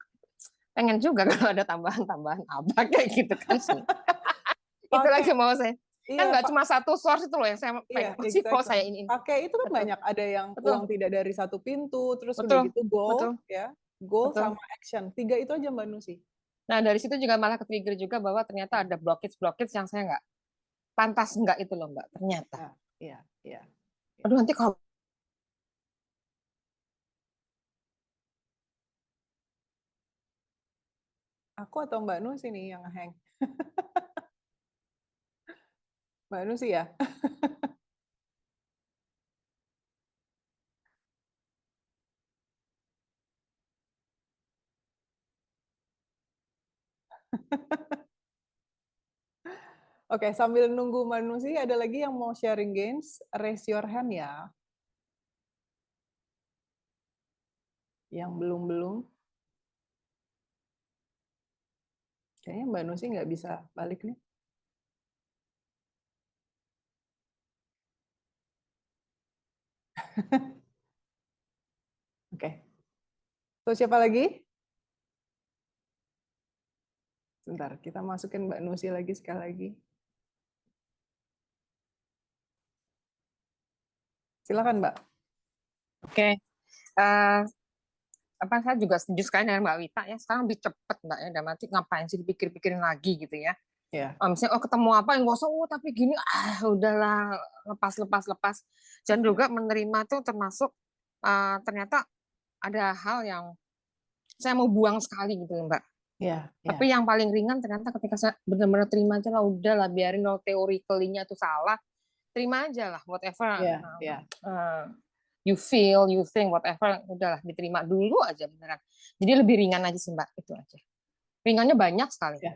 pengen juga kalau ada tambahan-tambahan apa kayak gitu kan. Itu lagi Pakai mau saya. Kan iya, nggak Pak. cuma satu source itu loh yang saya Iya, pengen sih kalau saya exactly. ini. Pakai itu kan Betul, banyak ada yang betul, uang tidak dari satu pintu, terus udah betul, gitu goal betul, ya. Goal betul. sama action. 3 itu aja Mbak Nusi. Nah dari situ juga malah ke-trigger juga bahwa ternyata ada blockage yang saya nggak pantas nggak itu loh Mbak, ternyata. Nah, iya, iya. Aduh nanti kalau Aku atau Mbak Nusi nih yang hang. Mbak Nusi ya? Oke, sambil nunggu Mbak Nusi, ada lagi yang mau sharing gains? Raise your hand ya. Yang belum-belum. Kayaknya Mbak Nusi nggak bisa balik nih. Oke. Terus siapa lagi? Sebentar, kita masukin Mbak Nusi lagi sekali lagi. Silakan Mbak. oke. Apa saya juga setuju sekali dengan Mbak Wita ya. Sekarang lebih cepat Mbak ya. Dan nanti ngapain sih dipikir-pikirin lagi gitu ya. Ya. Misalnya ketemu apa yang gosong, tapi gini udahlah lepas. Dan juga menerima tuh termasuk ternyata ada hal yang saya mau buang sekali gitu Mbak. Ya. Tapi yang paling ringan ternyata ketika saya benar-benar terima aja lah, udahlah biarin kalau teorically-nya tuh salah, terima aja lah whatever you feel, you think, whatever, udahlah diterima dulu aja beneran. Jadi lebih ringan aja sih Mbak, itu aja. Ringannya banyak sekali. Ya.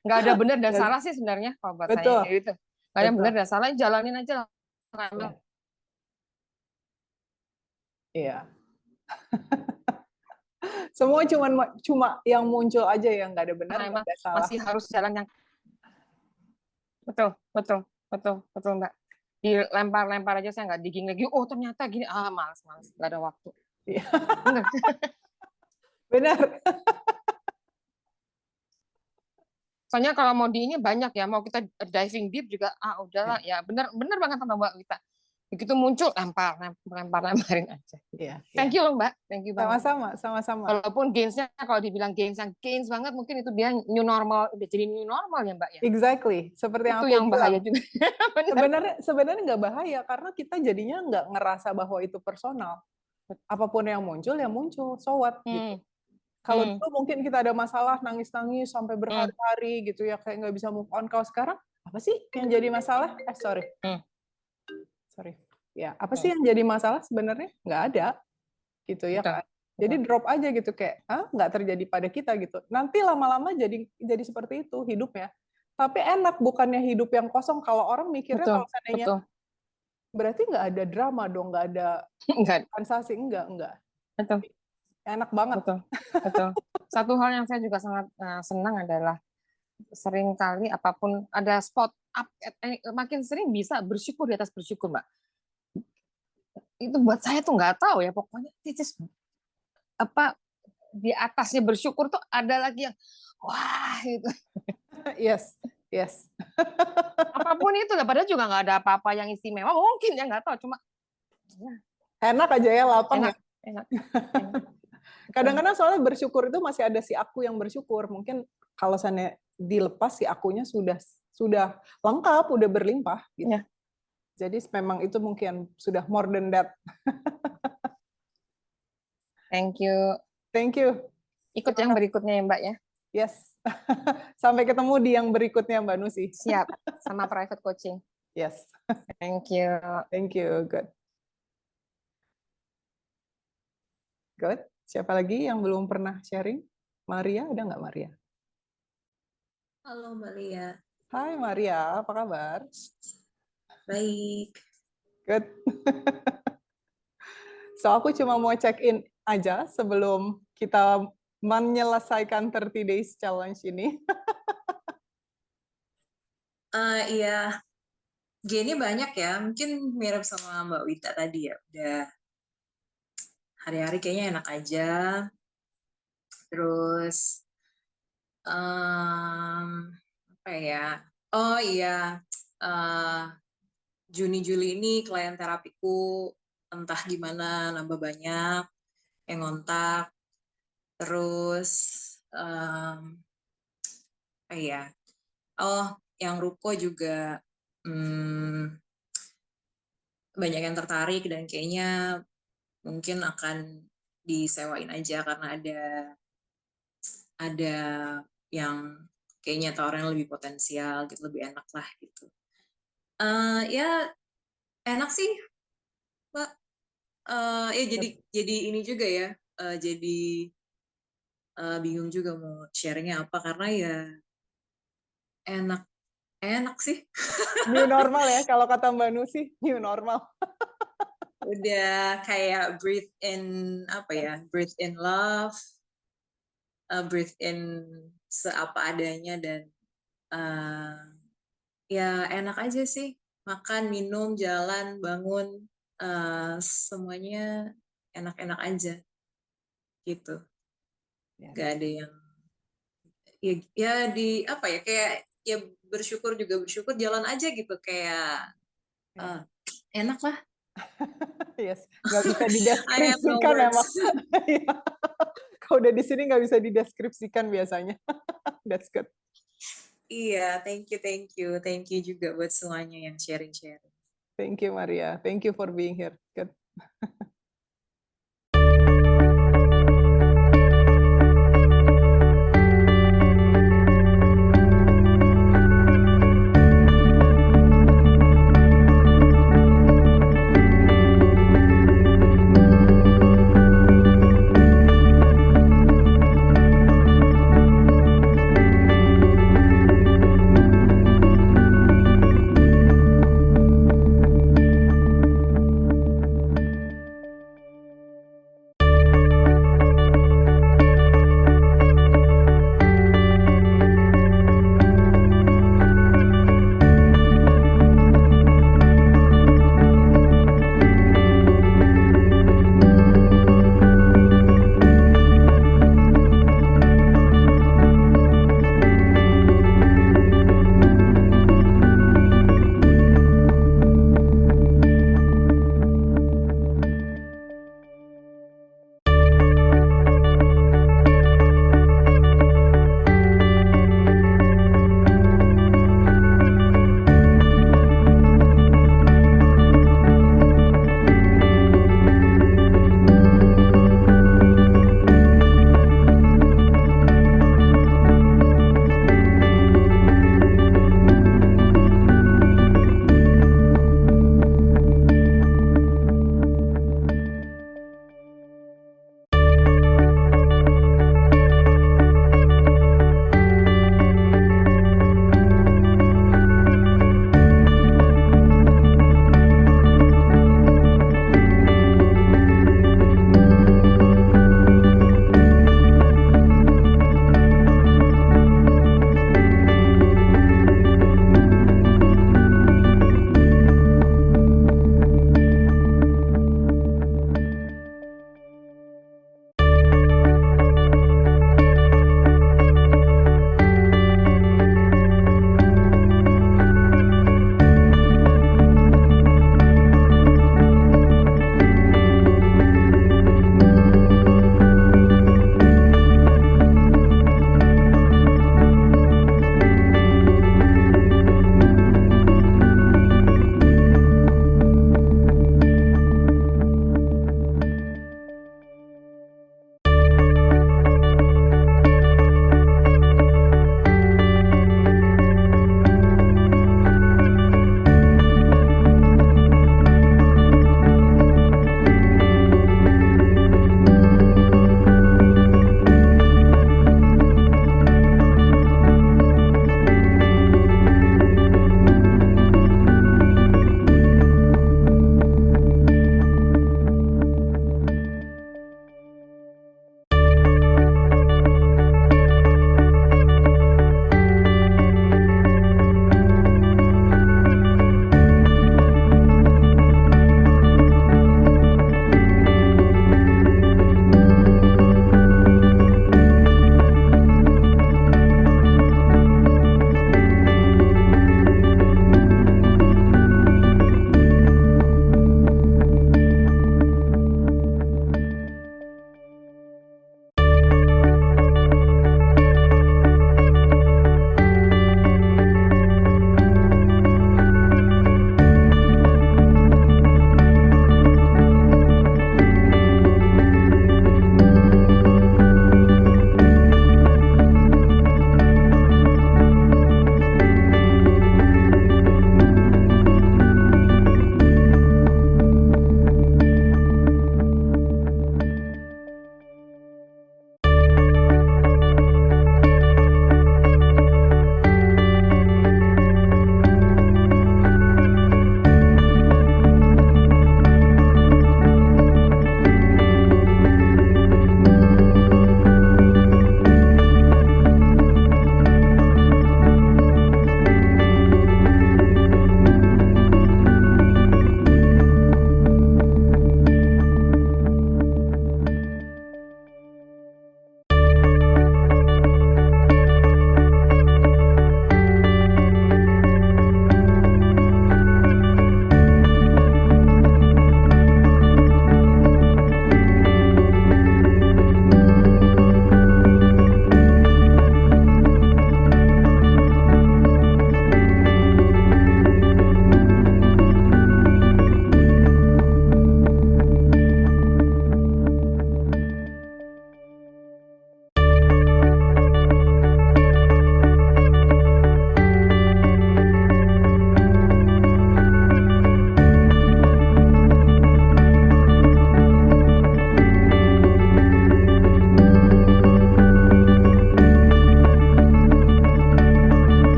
Nggak ada benar dan salah sih sebenarnya kalau buat Betul. saya itu. Nggak ada benar dan salah, jalanin aja lah. Iya. Semua cuma yang muncul aja yang nggak ada benar, nggak ada salah. Masih harus jalan yang betul Mbak. Dilempar aja saya nggak digging lagi. Oh ternyata gini, malas, nggak ada waktu. Iya. Benar. Benar. Soalnya kalau mau di ini banyak ya, mau kita diving deep juga, udahlah ya benar banget sama Mbak Wita. Begitu muncul lemparin aja. Iya. Thank you loh Mbak, thank you banget. Sama-sama. Walaupun gainsnya kalau dibilang gains banget, mungkin itu dia new normal, udah jadi new normal ya Mbak ya. Exactly, seperti yang itu aku yang bahaya bilang. juga. Sebenarnya nggak bahaya karena kita jadinya nggak ngerasa bahwa itu personal. Apapun yang muncul, so what gitu. Kalau dulu mungkin kita ada masalah, nangis-nangis sampai berhari-hari gitu ya, kayak nggak bisa move on. Kalau sekarang, apa sih yang jadi masalah? Sorry. Ya, apa sih yang jadi masalah sebenarnya? Nggak ada. Gitu ya kan. Jadi drop aja gitu, kayak, nggak terjadi pada kita gitu. Nanti lama-lama jadi seperti itu hidupnya. Tapi enak, bukannya hidup yang kosong. Kalau orang mikirnya kalau seandainya, berarti nggak ada drama dong, nggak ada sensasi. Enggak. Betul. Enak banget. Betul. Satu hal yang saya juga sangat senang adalah seringkali apapun ada spot up, makin sering bisa bersyukur di atas bersyukur Mbak. Itu buat saya tuh nggak tahu ya, pokoknya apa di atasnya bersyukur tuh ada lagi yang wah itu. Yes. Apapun itu lah, padahal juga nggak ada apa-apa yang istimewa, mungkin ya nggak tahu, cuma enak aja ya, lapang enak. Kadang-kadang soalnya bersyukur itu masih ada si aku yang bersyukur. Mungkin kalau sana dilepas si akunya sudah lengkap, udah berlimpah gitu. Ya. Jadi memang itu mungkin sudah more than that. Thank you. Ikut yang berikutnya ya Mbak ya. Yes. Sampai ketemu di yang berikutnya Mbak Nusi. Siap. Sama private coaching. Yes. Thank you. Good. Siapa lagi yang belum pernah sharing? Maria, ada nggak Maria? Halo Maria. Hai Maria, apa kabar? Baik. Good. So aku cuma mau check in aja sebelum kita menyelesaikan 30 days challenge ini? Iya, G-nya banyak ya. Mungkin mirip sama Mbak Wita tadi ya. Udah hari-hari kayaknya enak aja. Terus apa ya? Oh iya, eh, Juni-Juli ini klien terapiku entah gimana nambah banyak yang ngontak. Terus apa ya? Oh, yang ruko juga banyak yang tertarik dan kayaknya mungkin akan disewain aja karena ada yang kayaknya tawaran lebih potensial gitu, lebih enak lah gitu. Ya enak sih, Mbak. Ya jadi ini juga ya, jadi bingung juga mau sharingnya apa karena ya enak sih. New normal ya, kalau kata Mbak Nusi, new normal. Udah kayak breathe in apa ya, breathe in love, breathe in seapa adanya dan ya enak aja sih, makan, minum, jalan, bangun, semuanya enak-enak aja gitu. Gak ada yang ya di apa ya, kayak ya bersyukur jalan aja gitu, kayak enak lah. Yes, nggak bisa I have no dideskripsikan emang. words. Kalau udah di sini nggak bisa dideskripsikan biasanya. That's good. Iya, thank you juga buat semuanya yang sharing. Thank you, Maria. Thank you for being here. Good.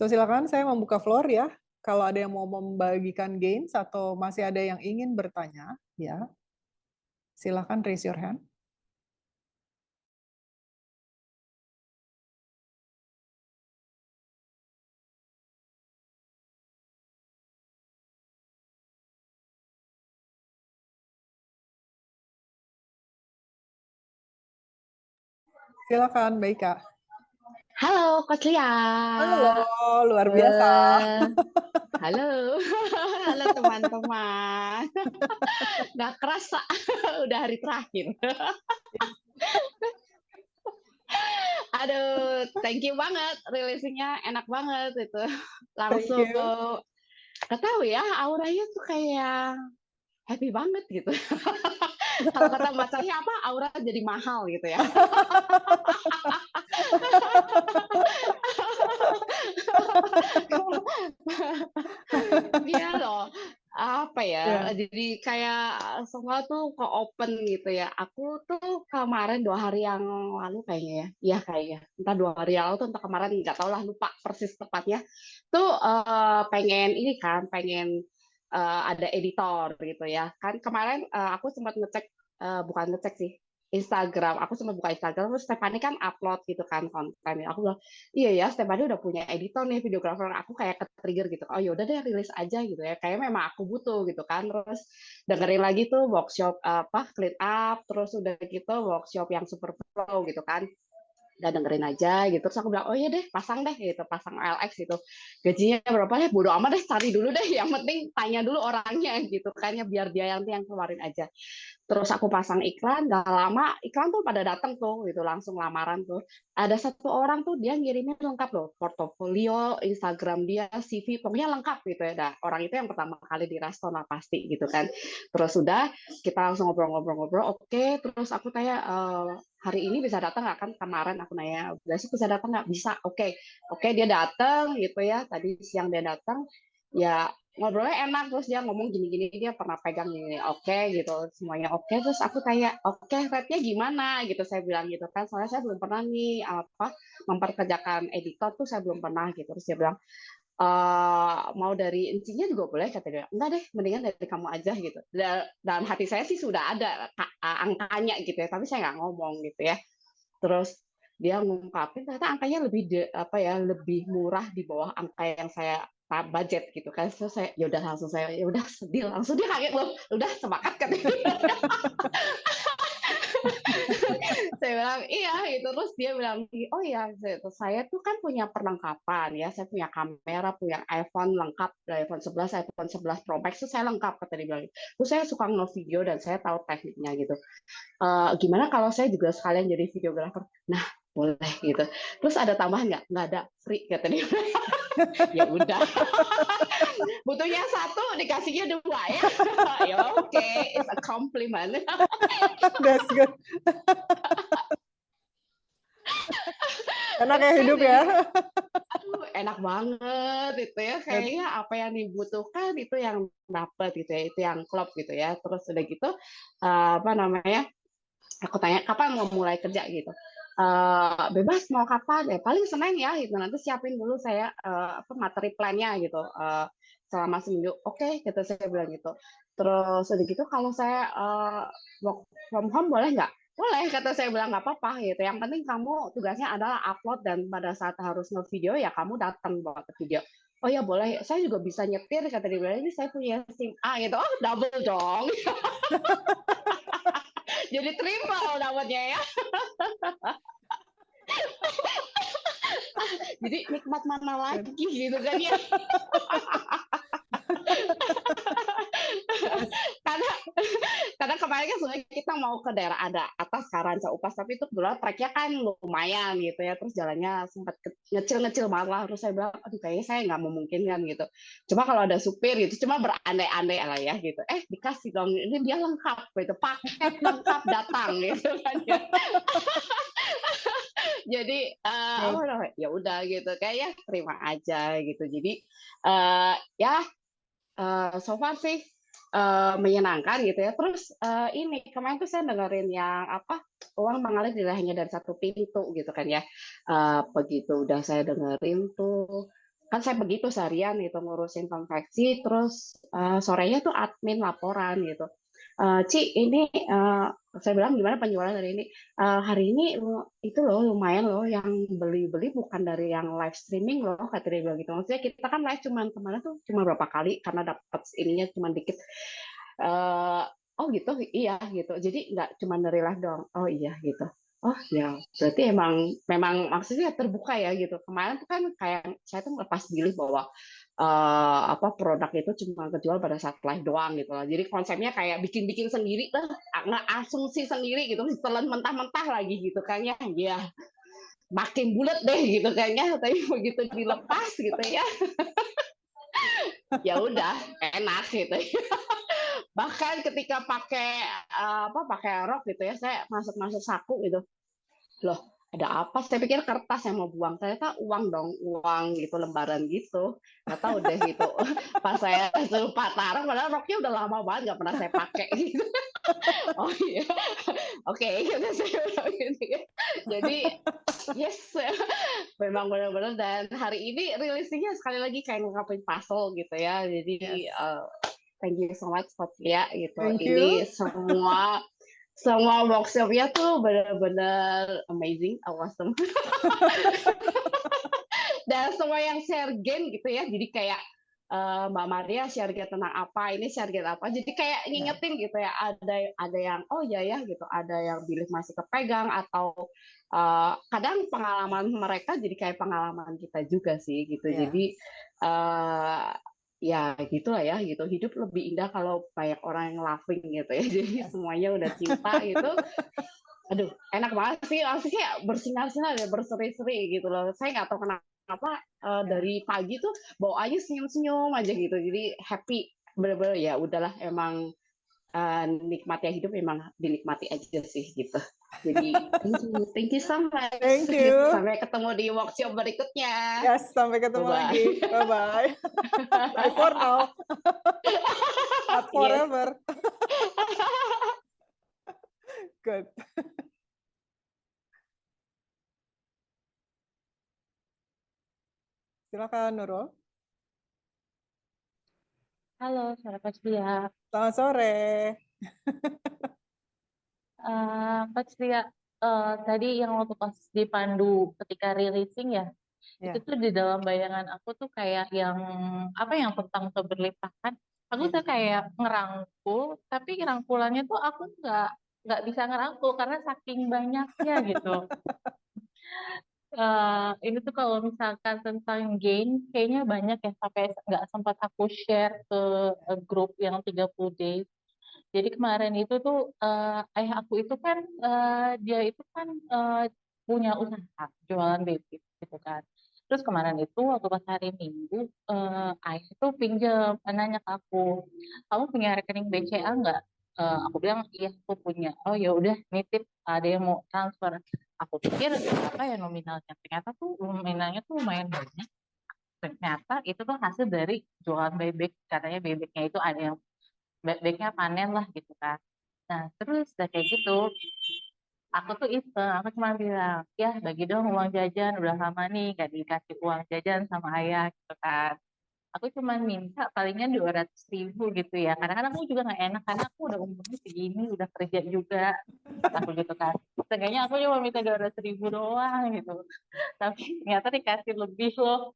So silakan saya membuka floor ya. Kalau ada yang mau membagikan gains atau masih ada yang ingin bertanya, ya silakan raise your hand. Silakan, Mbak Ika. Halo, Coach Lia. Halo, luar biasa. Halo, halo teman-teman. Nggak kerasa, udah hari terakhir. Aduh, thank you banget, releasingnya enak banget itu. Thank Langsung, you. nggak tahu ya, auranya tuh kayak happy banget gitu. Kalau kata Mbak saya apa, aura jadi mahal gitu ya. Iya loh, apa ya, jadi kayak semua tuh ke open gitu ya. Aku tuh kemarin 2 hari yang lalu kayaknya ya, iya kayaknya, entah 2 hari yang lalu tuh entah kemarin, nggak tahu lah, lupa persis tepatnya, tuh pengen ini kan, pengen ada editor gitu ya. Kan kemarin aku sempat ngecek, bukan ngecek sih, Instagram. Aku sempat buka Instagram, terus Stephanie kan upload gitu kan konten. Aku bilang, iya ya, Stephanie udah punya editor nih, videographer. Aku kayak ke-trigger gitu. Oh yaudah deh, rilis aja gitu ya. Kayaknya memang aku butuh gitu kan. Terus dengerin lagi tuh workshop clean up, terus udah gitu workshop yang super pro gitu kan. Udah dengerin aja gitu. Terus aku bilang, oh iya deh, pasang deh gitu, pasang OLX gitu. Gajinya berapa deh, bodo amat deh, cari dulu deh. Yang penting tanya dulu orangnya gitu kan, ya biar dia yang keluarin aja. Terus aku pasang iklan, gak lama iklan tuh pada datang tuh gitu, langsung lamaran tuh. Ada satu orang tuh dia ngirimin lengkap loh, portofolio, Instagram dia, CV, pokoknya lengkap gitu ya. Nah, orang itu yang pertama kali di Raston lah pasti gitu kan. Terus udah kita langsung ngobrol-ngobrol-ngobrol, oke. Terus aku tanya, hari ini bisa datang nggak kan? Kemarin aku nanya, besok bisa datang nggak? Bisa, oke dia datang gitu ya. Tadi siang dia datang, ya ngobrolnya enak, terus dia ngomong gini-gini, dia pernah pegang gini, oke gitu, semuanya oke. Terus aku tanya, oke, rate-nya gimana gitu, saya bilang gitu kan, soalnya saya belum pernah nih memperkerjakan editor tuh, saya belum pernah gitu. Terus dia bilang, mau dari incinya juga boleh, kata dia. Enggak deh, mendingan dari kamu aja gitu. Dalam hati saya sih sudah ada angkanya gitu ya, tapi saya nggak ngomong gitu ya. Terus dia ngungkapin ternyata angkanya lebih murah di bawah angka yang saya budget gitu kan. Terus saya ya udah sedih, langsung dia kaget loh, udah sepakat kan. Saya bilang iya gitu, terus dia bilang, oh ya saya tuh kan punya perlengkapan ya, saya punya kamera, punya iPhone lengkap, iPhone 11, iPhone 11 Pro Max itu saya lengkap, kata dia bilang. Terus saya suka nge-video dan saya tahu tekniknya gitu. Gimana kalau saya juga sekalian jadi videographer? Nah, boleh gitu. Terus ada tambahan nggak? Nggak ada, free, kata dia. Ya udah. Butuhnya 1, dikasihnya 2 ya. Ya oke, it's a compliment. That's good. Enak ya hidup ya. Aduh, enak banget itu ya, kayaknya apa yang dibutuhkan itu yang dapat gitu ya, itu yang klop gitu ya. Terus udah gitu apa namanya, aku tanya kapan mau mulai kerja gitu. Bebas mau kapan ya, paling Senin ya gitu, nanti siapin dulu saya materi plan-nya gitu, selama seminggu. Oke, gitu saya bilang gitu. Terus udah gitu, kalau saya work from home boleh nggak? Boleh, kata saya bilang, nggak apa-apa gitu. Yang penting kamu tugasnya adalah upload, dan pada saat harus nge-video ya kamu datang buat video. Oh ya boleh, saya juga bisa nyetir, kata dia bilang, ini saya punya SIM A gitu. Oh double dong. Jadi triple dapatnya ya. Jadi nikmat mana lagi gitu kan ya. karena kemarin kan sebenarnya kita mau ke daerah ada atas Karanca Upas, tapi itu kebetulan treknya kan lumayan gitu ya, terus jalannya sempat ngecil banget lah. Terus saya bilang, aduh kayaknya saya nggak memungkinkan gitu, cuma kalau ada supir gitu, cuma berandai-andai lah ya gitu. Dikasih dong, ini dia lengkap gitu, paket lengkap datang gitu kan ya. Jadi ya udah gitu, kayak terima aja gitu. Jadi so far sih menyenangkan gitu ya. Terus ini kemarin tuh saya dengerin yang uang mengalir tidak hanya dari satu pintu gitu kan ya. Begitu udah saya dengerin tuh, kan saya begitu seharian gitu ngurusin konveksi, terus sorenya tuh admin laporan gitu. Ci, ini saya bilang gimana penjualan hari ini? Hari ini itu loh lumayan loh yang beli bukan dari yang live streaming loh, kata dia bilang gitu. Maksudnya kita kan live cuman kemarin tuh cuma berapa kali karena dapat ininya cuma dikit. Oh gitu, iya gitu. Jadi nggak cuma dari live doang. Oh iya gitu. Oh ya, berarti memang maksudnya terbuka ya gitu. Kemarin tuh kan kayak saya tuh lepas pilih bahwa apa produk itu cuma kejual pada saat live doang gitu lah. Jadi konsepnya kayak bikin-bikin sendiri lah, nggak asumsi sendiri gitu, telan mentah-mentah lagi gitu kan ya. Ya, makin bulat deh gitu kayaknya. Tapi begitu dilepas gitu ya, ya udah enak gitu. Bahkan ketika pakai pakai rok gitu ya, saya masuk saku gitu. Loh, ada apa? Saya pikir kertas yang mau buang, ternyata uang dong, uang gitu, lembaran gitu. Nggak tahu deh gitu. Pas saya lupa taruh, padahal roknya udah lama banget nggak pernah saya pakai gitu. Oh iya, oke, gitu saya bilang gitu ya. Jadi yes, memang benar-benar, dan hari ini rilisnya sekali lagi kayak ngungkapin puzzle gitu ya. Jadi thank you so much Sofia gitu. Thank Ini you. semua workshopnya tuh benar-benar amazing, awesome. Dan semua yang share game gitu ya, jadi kayak Mbak Maria share game tentang apa, ini share game apa, jadi kayak ngingetin gitu ya, ada yang oh ya gitu, ada yang bilik masih kepegang, atau kadang pengalaman mereka jadi kayak pengalaman kita juga sih gitu. Jadi ya gitulah ya gitu, hidup lebih indah kalau banyak orang yang laughing gitu ya. Jadi semuanya udah cinta gitu. Aduh, enak banget sih, maksudnya bersinar-sinar ya, berseri-seri gitu loh. Saya nggak tahu kenapa dari pagi tuh bawaannya senyum-senyum aja gitu. Jadi happy, bener-bener ya udahlah, emang nikmatnya hidup memang dinikmati aja sih gitu. Jadi thank you so much. Thank you. Sampai ketemu di workshop berikutnya. Yes, sampai ketemu Bye-bye. lagi. Bye-bye. Bye for now. Not forever. Good. Silakan Nurul. Halo, selamat Cia. Selamat sore. Mbak Cia, tadi yang waktu pas dipandu ketika releasing ya, itu tuh di dalam bayangan aku tuh kayak yang apa yang tentang keberlimpahan. Aku tuh kayak ngerangkul, tapi rangkulannya tuh aku nggak bisa ngerangkul karena saking banyaknya gitu. Ini tuh kalau misalkan tentang gain, kayaknya banyak ya, sampai nggak sempat aku share ke grup yang 30 days. Jadi kemarin itu tuh ayah aku itu kan dia itu kan punya usaha jualan bebek gitu kan. Terus kemarin itu waktu pas hari Minggu ayah itu pinjam, nanya ke aku, kamu punya rekening BCA nggak? Aku bilang iya aku punya. Oh ya udah nitip, ada yang mau transfer. Aku pikir apa ya nominalnya? Ternyata tuh nominalnya tuh lumayan banyak. Ternyata itu tuh hasil dari jualan bebek. Katanya bebeknya itu ada yang bebeknya panen lah gitu kan. Nah terus udah kayak gitu, aku tuh iseng, aku cuma bilang, ya bagi dong uang jajan, udah lama nih gak dikasih uang jajan sama ayah gitu kan. Aku cuma minta palingan 200.000 gitu ya. Kadang-kadang aku juga nggak enak karena aku udah umurnya segini, udah kerja juga, aku gitu kan. Seenggaknya aku cuma minta 200.000 doang gitu. Tapi ternyata dikasih lebih loh.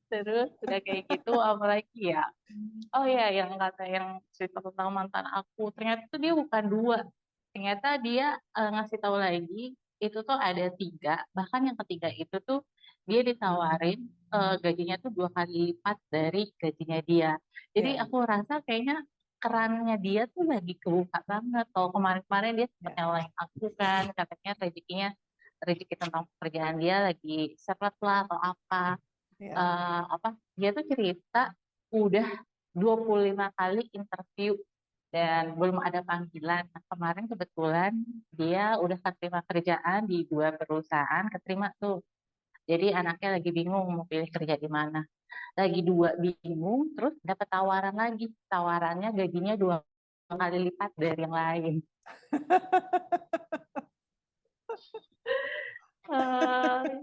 Terus udah kayak gitu, apalagi ya? Oh ya, yang kata yang cerita tentang mantan aku, ternyata tuh dia bukan dua. Ternyata dia ngasih tahu lagi, itu tuh ada 3. Bahkan yang ketiga itu tuh dia ditawarin gajinya tuh 2 kali lipat dari gajinya dia. Jadi aku rasa kayaknya kerannya dia tuh lagi kebuka banget. Kalau kemarin-kemarin dia sempat nyalain aku kan, katanya rezeki tentang pekerjaan dia lagi seret lah atau apa. Dia tuh cerita udah 25 kali interview dan belum ada panggilan. Nah, kemarin kebetulan dia udah keterima kerjaan di 2 perusahaan, keterima tuh. Jadi anaknya lagi bingung mau pilih kerja di mana. Lagi 2 bingung, terus dapat tawaran lagi. Tawarannya gajinya 2 kali lipat dari yang lain.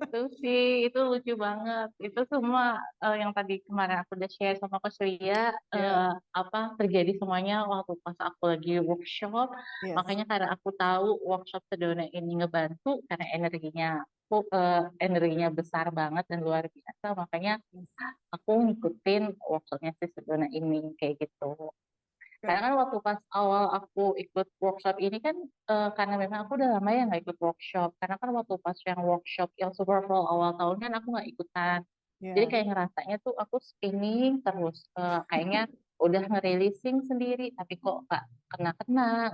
Itu sih, itu lucu banget. Itu semua yang tadi kemarin aku udah share sama Coach Lia, Ya, apa terjadi semuanya waktu pas aku lagi workshop. yes. Makanya karena aku tahu workshop Sedona ini ngebantu karena energinya besar banget dan luar biasa. Makanya aku ngikutin workshopnya si Sedona ini kayak gitu. Karena kan waktu pas awal aku ikut workshop ini kan karena memang aku udah lama ya nggak ikut workshop. Karena kan waktu pas yang workshop yang Super Flow awal tahun kan aku nggak ikutan. Jadi Ya, kayak ngerasanya tuh aku spinning terus kayaknya udah ngereleasing sendiri tapi kok nggak kena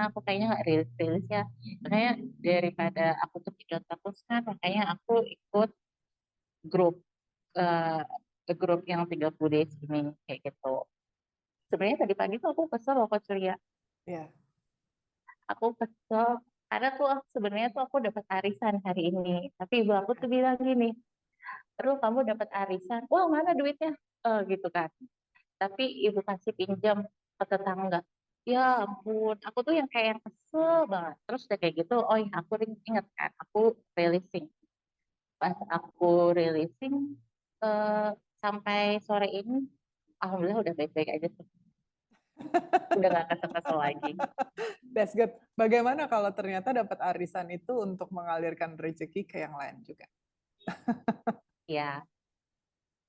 aku kayaknya nggak rilis ya. Makanya daripada aku kepidot terus kan makanya aku ikut grup eh, grup yang 30 days ini kayak gitu. Sebenarnya tadi pagi tuh aku kesel loh Coach Lia. ya. Aku kesel karena tuh sebenarnya tuh aku dapat arisan hari ini. Tapi ibu aku tuh bilang gini, terus kamu dapat arisan, wah mana duitnya? Gitu kan. Tapi ibu kasih pinjam ke tetangga. Ya ampun, aku tuh yang kayak yang kesel banget. Terus udah kayak gitu, oh iya aku inget kan, aku releasing. Pas aku releasing sampai sore ini, alhamdulillah udah baik-baik aja sih. Udah gak kesel-kesel lagi. That's good. Bagaimana kalau ternyata dapat arisan itu untuk mengalirkan rezeki ke yang lain juga? Ya,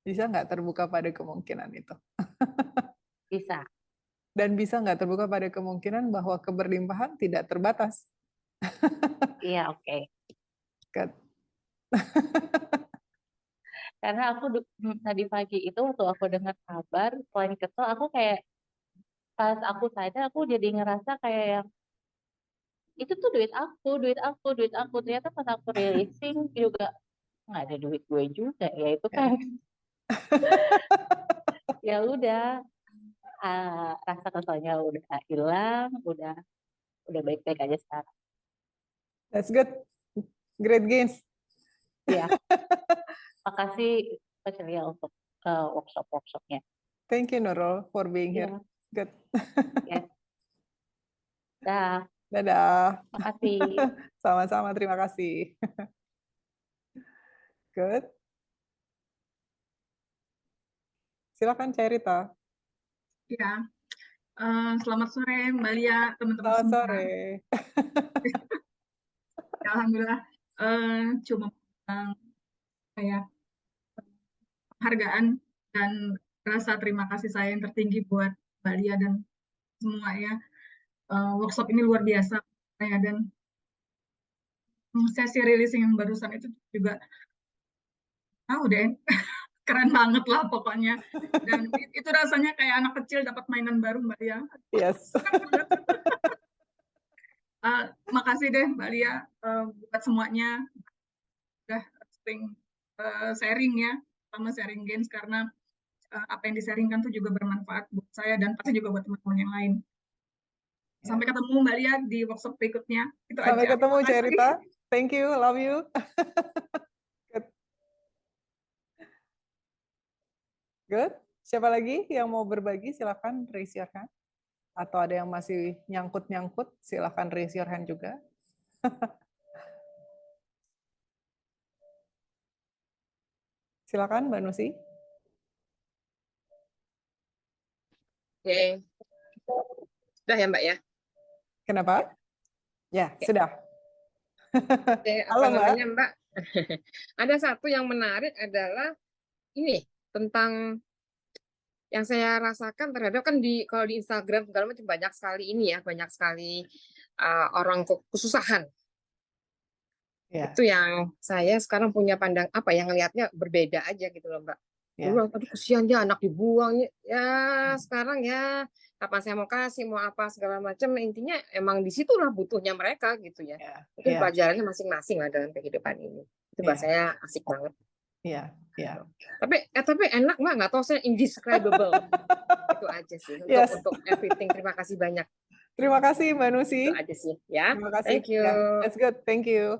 Bisa nggak terbuka pada kemungkinan itu? bisa. Dan bisa nggak terbuka pada kemungkinan bahwa keberlimpahan tidak terbatas? Iya, oke. Good. Karena aku tadi pagi itu waktu aku dengar kabar, selain kesel, aku kayak pas aku sadar, aku jadi ngerasa kayak yang itu tuh duit aku, duit aku, duit aku. Ternyata pas aku releasing juga nggak ada duit gue juga. Ya itu kan, ya udah rasa keselnya udah hilang, udah baik-baik aja sekarang. That's good. Great gains. Iya. Makasih Coach Lia untuk workshop-workshopnya. Thank you Nurul for being Iya, here. Good. yes. Dah, Dadah. makasih. Sama-sama, terima kasih. Good. Silakan Cerita. Ya, selamat sore Mbak Lia, teman-teman Selamat semua. sore. Ya, Alhamdulillah, cuma kayak penghargaan dan rasa terima kasih saya yang tertinggi buat Mbak Lia dan semua ya. Workshop ini luar biasa ya, dan sesi releasing yang barusan itu juga udah keren banget lah pokoknya. Dan itu rasanya kayak anak kecil dapat mainan baru Mbak Lia. Yes. Makasih deh Mbak Lia buat semuanya udah sering sharing ya, sama sharing gains, karena apa yang disaringkan tuh juga bermanfaat buat saya dan pasti juga buat teman-teman yang lain. Sampai ketemu Mbak Lia di workshop berikutnya. Itu Sampai aja. ketemu Terima kasih. Cerita. Thank you, love you. Good. Good. Siapa lagi yang mau berbagi? Silakan raise your hand. Atau ada yang masih nyangkut-nyangkut, silakan raise your hand juga. Silakan Mbak Nusi. Oke. Sudah ya Mbak ya? Kenapa? Ya, Oke. sudah. Oke, Halo apa Mbak. namanya Mbak? Ada satu yang menarik adalah ini tentang yang saya rasakan terhadap kan kalau di Instagram segala macam banyak sekali ini ya, banyak sekali orang kesusahan. Ya, Itu yang saya sekarang punya pandang apa yang ngelihatnya berbeda aja gitu loh Mbak. ya, Dulu aduh kesian dia anak dibuang ya, sekarang ya kapan saya mau kasih mau apa segala macam, intinya emang disitulah butuhnya mereka gitu ya. ya, Mungkin ya, pelajarannya masing-masing lah dalam kehidupan ini. Itu buat ya, saya asik banget. ya, ya. Tapi enak Mbak, nggak tahu saya indescribable. Itu aja sih Yes. untuk everything. Terima kasih banyak. Terima kasih Mbak Nusi. Itu aja sih ya. Terima kasih. Thank you. Ya, that's good. Thank you.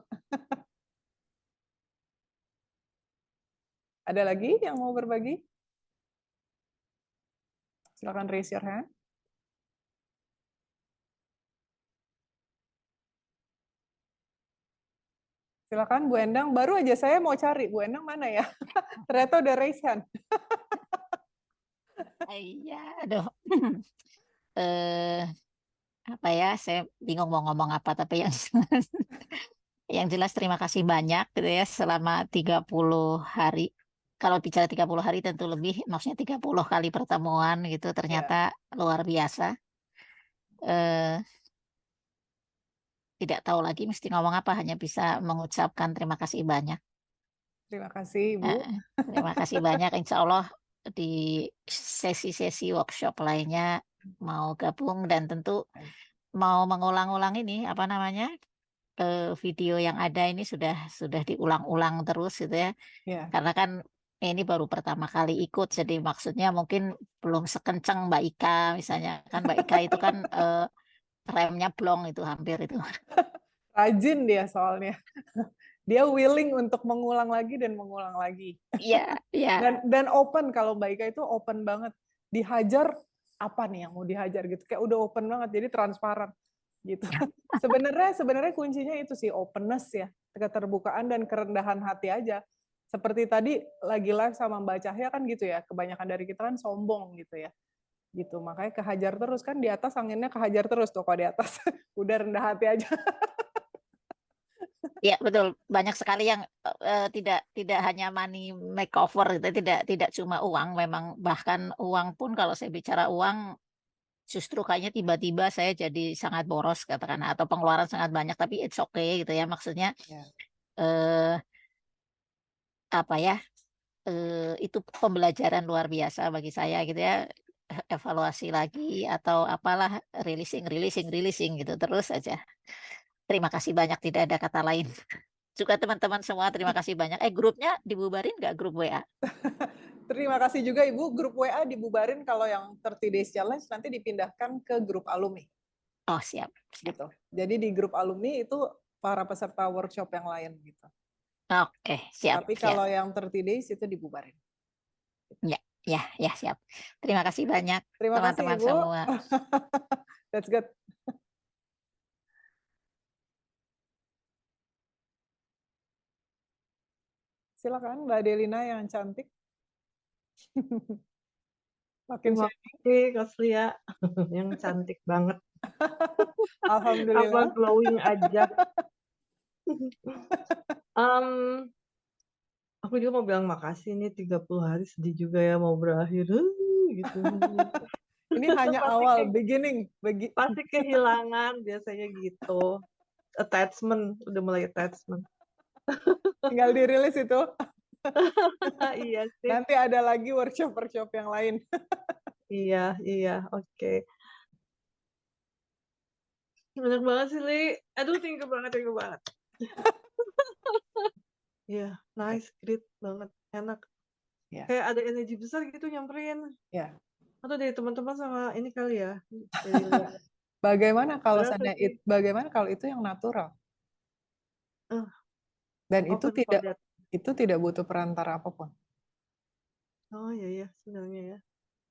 Ada lagi yang mau berbagi? Silakan raise your hand. Silakan Bu Endang. Baru aja saya mau cari Bu Endang mana ya? Ternyata udah raise hand. Iya, aduh. eh apa ya? Saya bingung mau ngomong apa, tapi yang jelas terima kasih banyak gitu ya selama 30 hari. Kalau bicara 30 hari tentu lebih, maksudnya 30 kali pertemuan gitu, Ya, ternyata luar biasa. Eh Tidak tahu lagi mesti ngomong apa, hanya bisa mengucapkan terima kasih banyak. terima kasih Ibu. Terima kasih banyak. Insya Allah di sesi-sesi workshop lainnya mau gabung dan tentu mau mengulang-ulang ini apa namanya video yang ada ini sudah diulang-ulang terus gitu ya. Ya, Karena kan ini baru pertama kali ikut, jadi maksudnya mungkin belum sekencang Mbak Ika misalnya kan Mbak Ika itu kan remnya blong itu hampir itu. rajin dia soalnya. Dia willing untuk mengulang lagi dan mengulang lagi. Iya, iya. Dan open, kalau Mbak Ika itu open banget. Dihajar apa nih yang mau dihajar gitu. Kayak udah open banget, jadi transparan gitu. Sebenarnya kuncinya itu sih openness ya, keterbukaan dan kerendahan hati aja. Seperti tadi lagi live sama Mbak Cahya kan gitu ya, kebanyakan dari kita kan sombong gitu ya. Gitu, makanya kehajar terus kan di atas, anginnya kehajar terus tuh kalau di atas. Udah rendah hati aja. Ya betul, banyak sekali yang tidak hanya money makeover gitu, tidak cuma uang, memang bahkan uang pun kalau saya bicara uang justru kayaknya tiba-tiba saya jadi sangat boros katakan atau pengeluaran sangat banyak, tapi it's okay gitu ya, maksudnya Ya. eh apa ya itu pembelajaran luar biasa bagi saya gitu ya, evaluasi lagi atau apalah, releasing gitu terus aja. Terima kasih banyak, tidak ada kata lain. Juga teman-teman semua terima kasih banyak. Grupnya dibubarin nggak, grup WA? Terima kasih juga Ibu, grup WA dibubarin kalau yang 30 Days Challenge nanti dipindahkan ke grup alumni. Oh siap. Gitu. Jadi di grup alumni itu para peserta workshop yang lain gitu. Oke, siap. Tapi kalau yang 30 Days itu dibubarin. Ya, siap. Terima kasih banyak Terima kasih teman-teman Ibu. semua. That's good. Silakan Mbak Delina yang cantik. Makin Terima kasih Kak Lia yang cantik banget. Apa Alhamdulillah. glowing aja. Aku juga mau bilang makasih nih, 30 hari sedih juga ya mau berakhir gitu. Ini hanya awal, beginning. Pasti kehilangan biasanya gitu. Attachment, udah mulai attachment. Tinggal dirilis itu. Iya sih. Nanti ada lagi workshop yang lain. Iya, oke. Banyak banget sih, Li. Aduh, thank you banget. Iya, nice, great banget, enak. Ya. Kayak ada energi besar gitu nyamperin. Ya. Atau dari teman-teman sama ini kali ya. Dari Lia. Bagaimana kalau Berasa sih. bagaimana kalau itu yang natural? Dan itu Open for that. tidak butuh perantara apapun. Oh iya sebenarnya ya.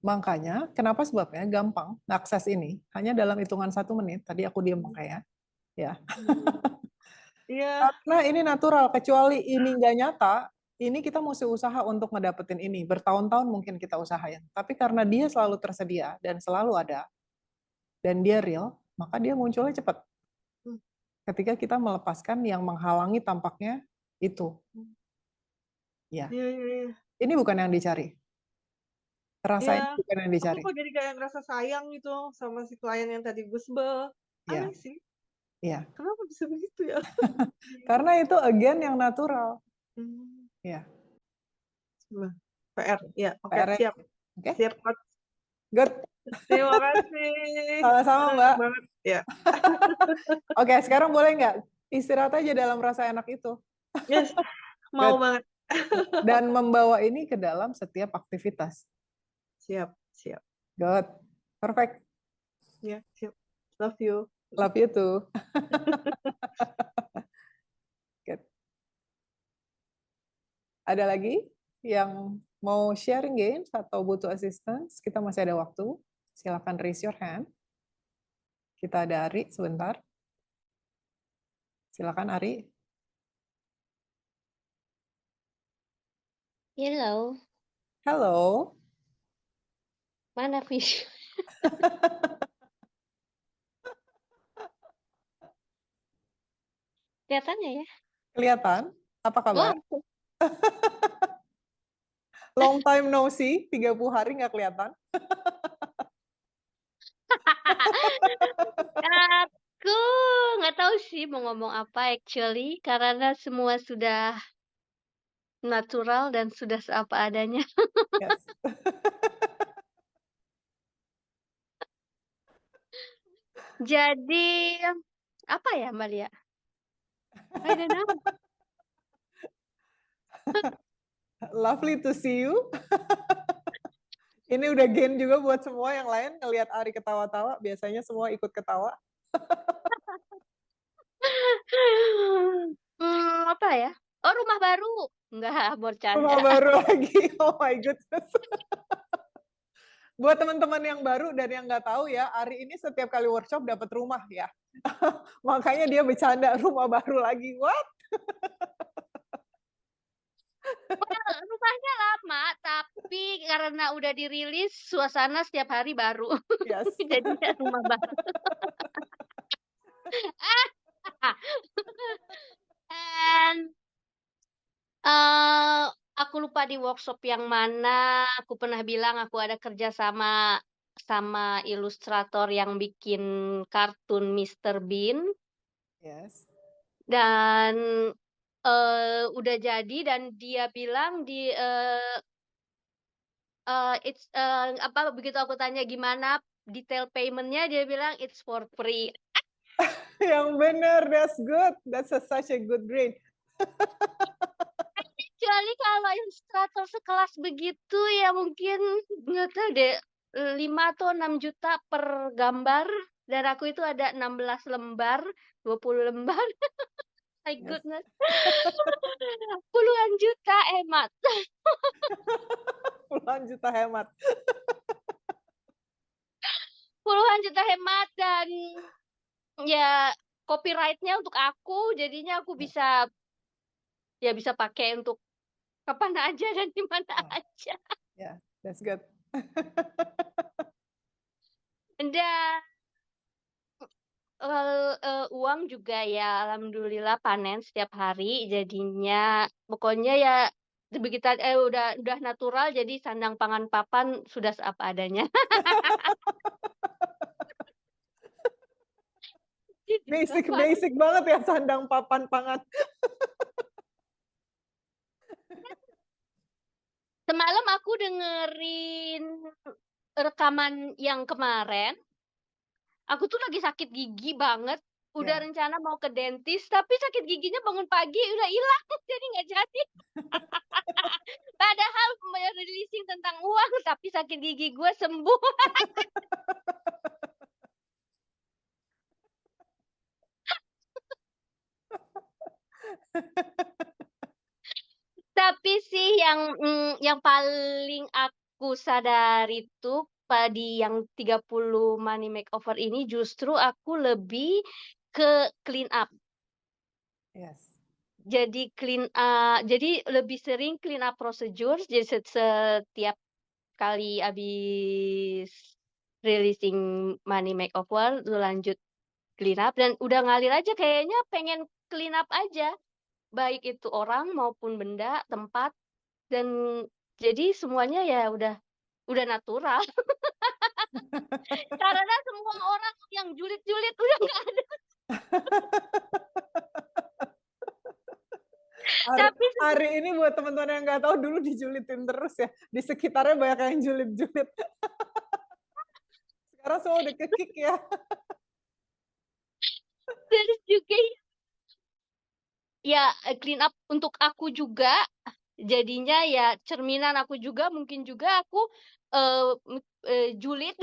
Makanya kenapa sebabnya gampang akses ini hanya dalam hitungan 1 menit. Tadi aku diam makanya. Ya. Iya. Karena ini natural, kecuali ini nggak nyata, ini kita mesti usaha untuk ngedapetin ini. Bertahun-tahun mungkin kita usahain. Tapi karena dia selalu tersedia dan selalu ada, dan dia real, maka dia munculnya cepat. Ketika kita melepaskan yang menghalangi tampaknya itu. Ya. Iya. Ini bukan yang dicari. Rasanya bukan yang dicari. Aku kok jadi kayak ngerasa sayang gitu sama si klien yang tadi gue sebel. Aneh sih. Iya. Kenapa bisa begitu ya? Karena itu again yang natural. Iya. PR. Ya, oke, siap. Oke. Siap, Coach. Good. Terima kasih. Sama-sama, Mbak. Banget. Ya. Oke, sekarang boleh nggak istirahat aja dalam rasa enak itu? Yes, mau banget. Dan membawa ini ke dalam setiap aktivitas. Siap. Good. Perfect. Ya, siap. Love you. Love you too. Good. Ada lagi yang mau sharing games atau butuh assistance? Kita masih ada waktu. Silakan raise your hand. Kita ada Ari sebentar. Silakan Ari. Hello, Hello. mana Fish? Kelihatannya ya. Kelihatan? Apa kabar? Wah, Long time no see, 30 hari nggak kelihatan. aku nggak tahu sih mau ngomong apa actually, karena semua sudah natural dan sudah seapa adanya. Yes. Jadi, apa ya Mbak Lia? I don't know. Lovely to see you. Ini udah gain juga buat semua yang lain ngelihat Ari ketawa-tawa, biasanya semua ikut ketawa. Apa ya? Oh, rumah baru. Enggak, Rumah bercanda. baru lagi, oh my goodness. Buat teman-teman yang baru dan yang nggak tahu ya, Ari ini setiap kali workshop dapat rumah ya. Makanya dia bercanda rumah baru lagi. What? Rumahnya lama, tapi karena udah dirilis, suasana setiap hari baru. Yes. Jadinya rumah baru. And aku lupa di workshop yang mana, aku pernah bilang aku ada kerja sama ilustrator yang bikin kartun Mr. Bean. Yes. Dan udah jadi dan dia bilang apa begitu aku tanya gimana detail paymentnya, dia bilang it's for free. Yang benar, that's good. That's such a good grade. Kecuali kalau ilustrator sekelas begitu ya mungkin nggak tahu deh 5 atau 6 juta per gambar, dan aku itu ada 16 lembar, 20 lembar. My Yes. goodness. Puluhan juta hemat. Puluhan juta hemat. Puluhan juta hemat, dan ya copyright-nya untuk aku, jadinya aku Yes. bisa pakai untuk kapan aja dan di mana Ah, aja. yeah, that's good. Dan uang juga ya alhamdulillah panen setiap hari, jadinya pokoknya ya begitu udah natural, jadi sandang pangan papan sudah seapa adanya. Gitu. Basic banget ya sandang papan pangan. Semalam aku dengerin rekaman yang kemarin. Aku tuh lagi sakit gigi banget. Udah Ya. rencana mau ke dentis, tapi sakit giginya bangun pagi udah hilang, jadi nggak jadi. Padahal releasing tentang uang, tapi sakit gigi gue sembuh. Tapi sih yang paling aku sadari tuh di yang 30 money makeover ini justru aku lebih ke clean up. Yes. Jadi jadi lebih sering clean up procedures, jadi setiap kali habis releasing money makeover lu lanjut clean up, dan udah ngalir aja, kayaknya pengen clean up aja, baik itu orang maupun benda, tempat, dan jadi semuanya ya udah natural. Karena semua orang yang julid-julid udah nggak ada. Tapi Ari ini buat teman-teman yang nggak tahu, dulu dijulitin terus ya. Di sekitarnya banyak yang julid-julid. Sekarang semua udah ke-kick ya. terus juga ya clean up untuk aku juga, jadinya ya cerminan aku juga, mungkin juga aku julid.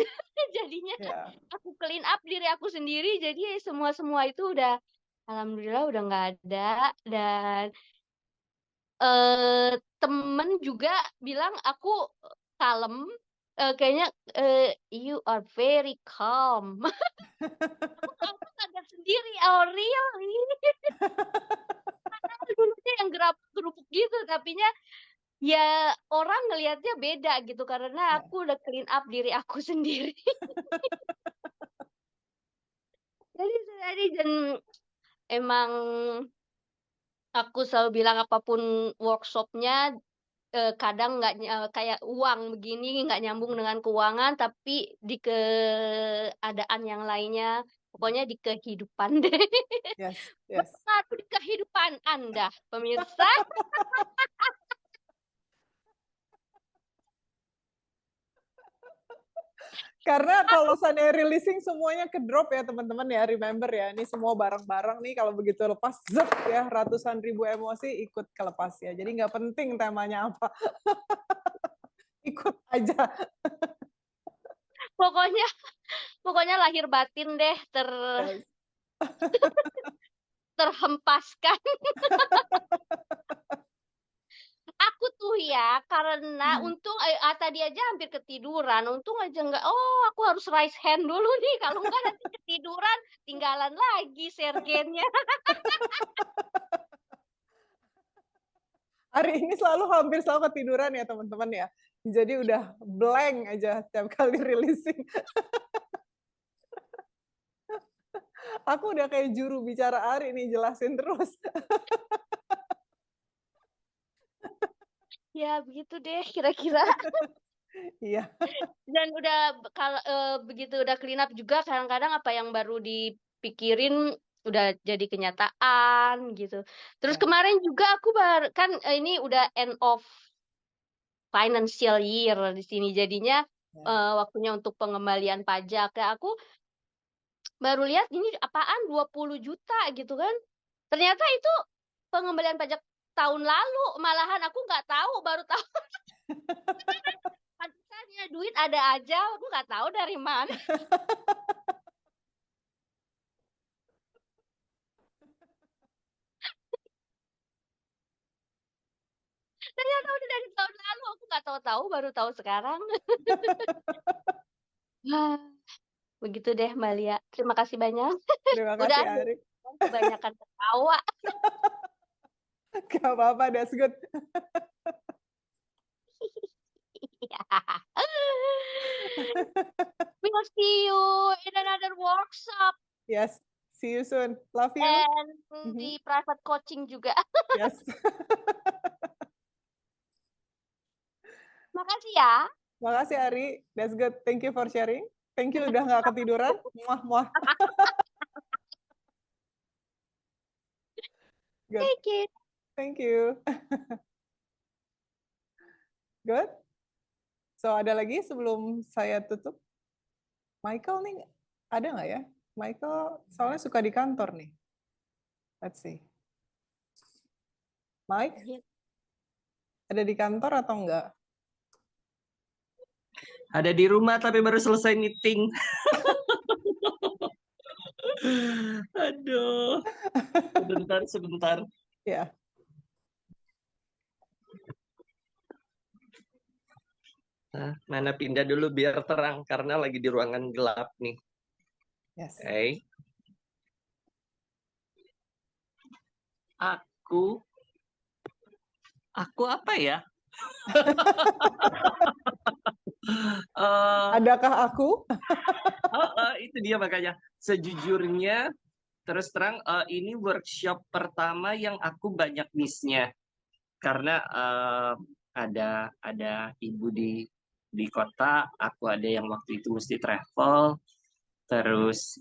Jadinya Ya. aku clean up diri aku sendiri, jadi semua itu udah alhamdulillah udah nggak ada. Dan temen juga bilang aku kalem, kayaknya you are very calm. Aku sadar sendiri, oh really? Padahal dulunya yang gerupuk gitu, tapinya ya orang ngelihatnya beda gitu karena Ya. aku udah clean up diri aku sendiri. Jadi dan emang aku selalu bilang apapun workshopnya kadang nggak kayak uang begini nggak nyambung dengan keuangan, tapi di keadaan yang lainnya, pokoknya di kehidupan deh. Yes, yes. Berpengaruh di kehidupan Anda, pemirsa. Karena kalau Sunday releasing semuanya ke drop ya teman-teman ya, remember ya, ini semua barang-barang nih kalau begitu lepas, zep ya, ratusan ribu emosi ikut kelepas ya. Jadi nggak penting temanya apa, ikut aja. Pokoknya lahir batin deh Yes. terhempaskan. Aku tuh ya karena untung tadi aja hampir ketiduran, untung aja nggak. Oh, aku harus raise hand dulu nih, kalau nggak nanti ketiduran, tinggalan lagi sergennya. Hari ini hampir selalu ketiduran ya teman-teman ya. Jadi udah blank aja setiap kali releasing. Aku udah kayak juru bicara Ari nih, jelasin terus. Ya begitu deh kira-kira. Iya. Dan udah kalau begitu udah clean up juga kadang-kadang apa yang baru dipikirin udah jadi kenyataan gitu. Terus Ya. kemarin juga aku kan ini udah end of financial year di sini, jadinya waktunya untuk pengembalian pajak. Ya aku baru lihat ini apaan 20 juta gitu kan. Ternyata itu pengembalian pajak tahun lalu, malahan aku nggak tahu, baru tahu. Pantesannya duit ada aja, aku nggak tahu dari mana. Ternyata udah dari tahun lalu, aku nggak tahu-tahu, baru tahu sekarang. Begitu deh Mbak Lia. Terima kasih banyak. Terima Udah kasih Ari. kebanyakan ketawa. Gak apa-apa, that's good. We'll see you in another workshop Yes, see you soon. Love you. and di private coaching juga. Yes. Makasih ya. Makasih Ari, that's good. Thank you for sharing. Thank you udah nggak ketiduran. Muah, muah. Good. Thank you. Thank you. Good. So ada lagi sebelum saya tutup? Michael nih ada nggak ya? Michael soalnya suka di kantor nih. Let's see. Mike? Ada di kantor atau enggak? Ada di rumah tapi baru selesai meeting. Aduh. Sebentar. Ya. Nah, mana pindah dulu biar terang karena lagi di ruangan gelap nih. Yes. Okay. Aku apa ya? Adakah aku? Itu dia makanya. Sejujurnya, terus terang, ini workshop pertama yang aku banyak miss-nya. Karena ada ibu di kota, aku ada yang waktu itu mesti travel, terus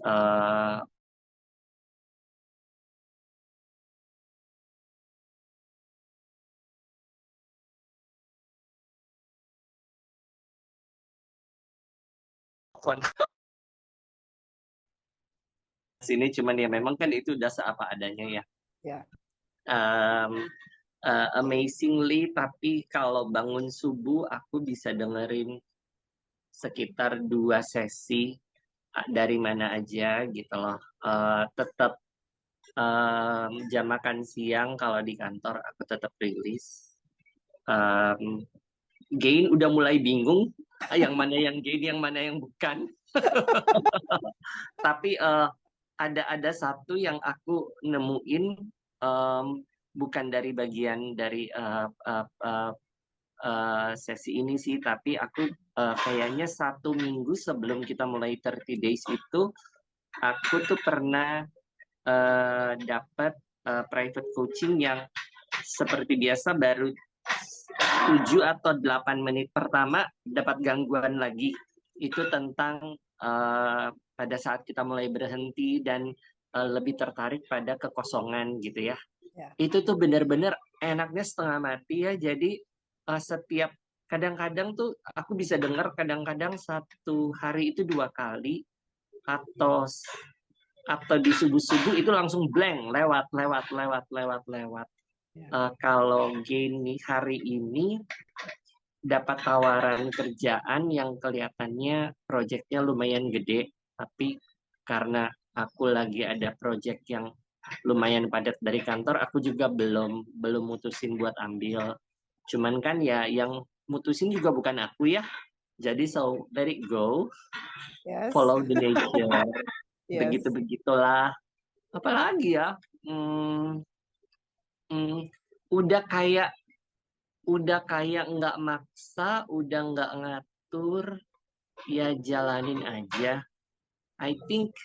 sini cuman ya memang kan itu udah seapa adanya ya. Ya. Amazingly, tapi kalau bangun subuh aku bisa dengerin sekitar 2 sesi dari mana aja gitu loh. Tetap jam makan siang kalau di kantor aku tetap rilis. Gain udah mulai bingung yang mana yang gain, yang mana yang bukan. Tapi ada satu yang aku nemuin bukan dari bagian dari sesi ini sih, tapi aku kayaknya 1 minggu sebelum kita mulai 30 days itu, aku tuh pernah dapat private coaching yang seperti biasa baru 7 atau 8 menit pertama dapat gangguan lagi. Itu tentang pada saat kita mulai berhenti dan lebih tertarik pada kekosongan gitu ya. Itu tuh benar-benar enaknya setengah mati ya. Jadi setiap kadang-kadang tuh aku bisa dengar kadang-kadang 1 hari itu 2 kali atau di subuh-subuh itu langsung blank, lewat. Kalau gini hari ini dapat tawaran kerjaan yang kelihatannya proyeknya lumayan gede, tapi karena aku lagi ada proyek yang lumayan padat dari kantor, aku juga belum mutusin buat ambil. Cuman kan ya yang mutusin juga bukan aku ya. Jadi so let it go. Yes. Follow the nature. Yes. Begitu-begitulah. Apalagi ya? Udah kayak nggak maksa, udah nggak ngatur, ya jalanin aja. I think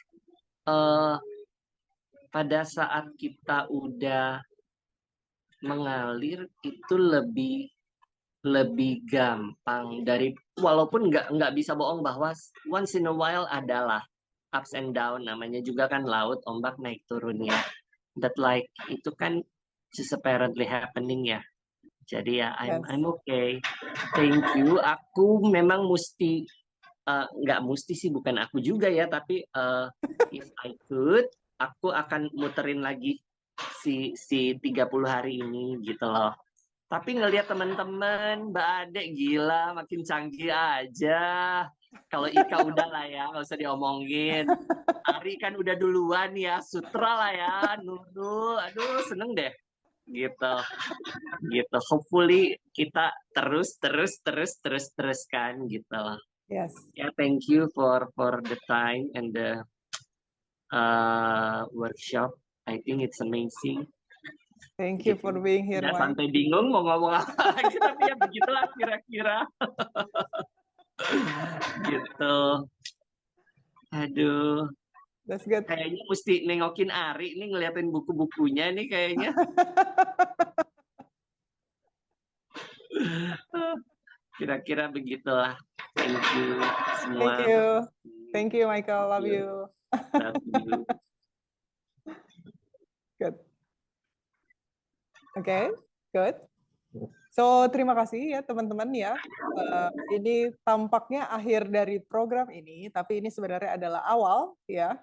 pada saat kita udah mengalir itu lebih gampang dari, walaupun nggak bisa bohong bahwa once in a while adalah ups and down, namanya juga kan laut, ombak naik turunnya. That like itu kan just apparently happening ya. Jadi ya I'm okay. Thank you. Aku memang mesti nggak mesti sih, bukan aku juga ya, tapi if I could, aku akan muterin lagi si 30 hari ini gitu loh. Tapi ngelihat teman-teman, Mbak Ade gila, makin canggih aja. Kalau Ika udah lah ya, nggak usah diomongin. Ari kan udah duluan ya, Sutra lah ya, Nurul, aduh seneng deh. Gitu. Hopefully kita terus kan gitu loh. Yes. Yeah, thank you for the time and the workshop. I think it's amazing. Thank you for being here, Udah Mike. sampai bingung mau ngomong apa lagi, tapi ya begitulah kira-kira. Gitu. Aduh. That's good. Kayaknya mesti nengokin Ari nih, ngeliatin buku-bukunya nih kayaknya. Kira-kira begitulah. Thank you semua. Thank you, Michael. Love you. Love you. Good. Okay, good. So, terima kasih ya teman-teman ya. Ini tampaknya akhir dari program ini, tapi ini sebenarnya adalah awal ya.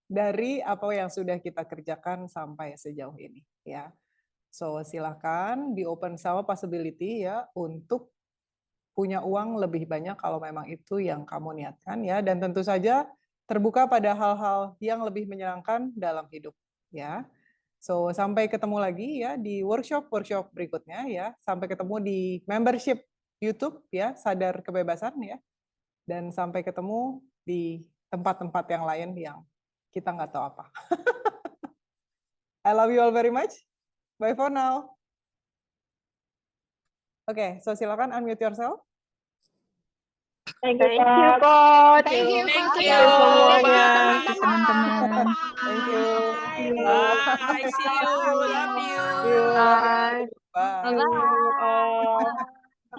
Dari apa yang sudah kita kerjakan sampai sejauh ini ya. So, silakan be open sama possibility ya untuk punya uang lebih banyak kalau memang itu yang kamu niatkan ya, dan tentu saja terbuka pada hal-hal yang lebih menyenangkan dalam hidup ya. So, sampai ketemu lagi ya di workshop berikutnya ya. Sampai ketemu di membership YouTube ya, Sadar Kebebasan ya. Dan sampai ketemu di tempat-tempat yang lain yang kita nggak tahu apa. I love you all very much. Bye for now. Oke, so silakan unmute yourself. Thank you, Coach. Thank you semuanya. teman-teman. Thank you. Bye. See you. Love you. Bye. Bye. Bye.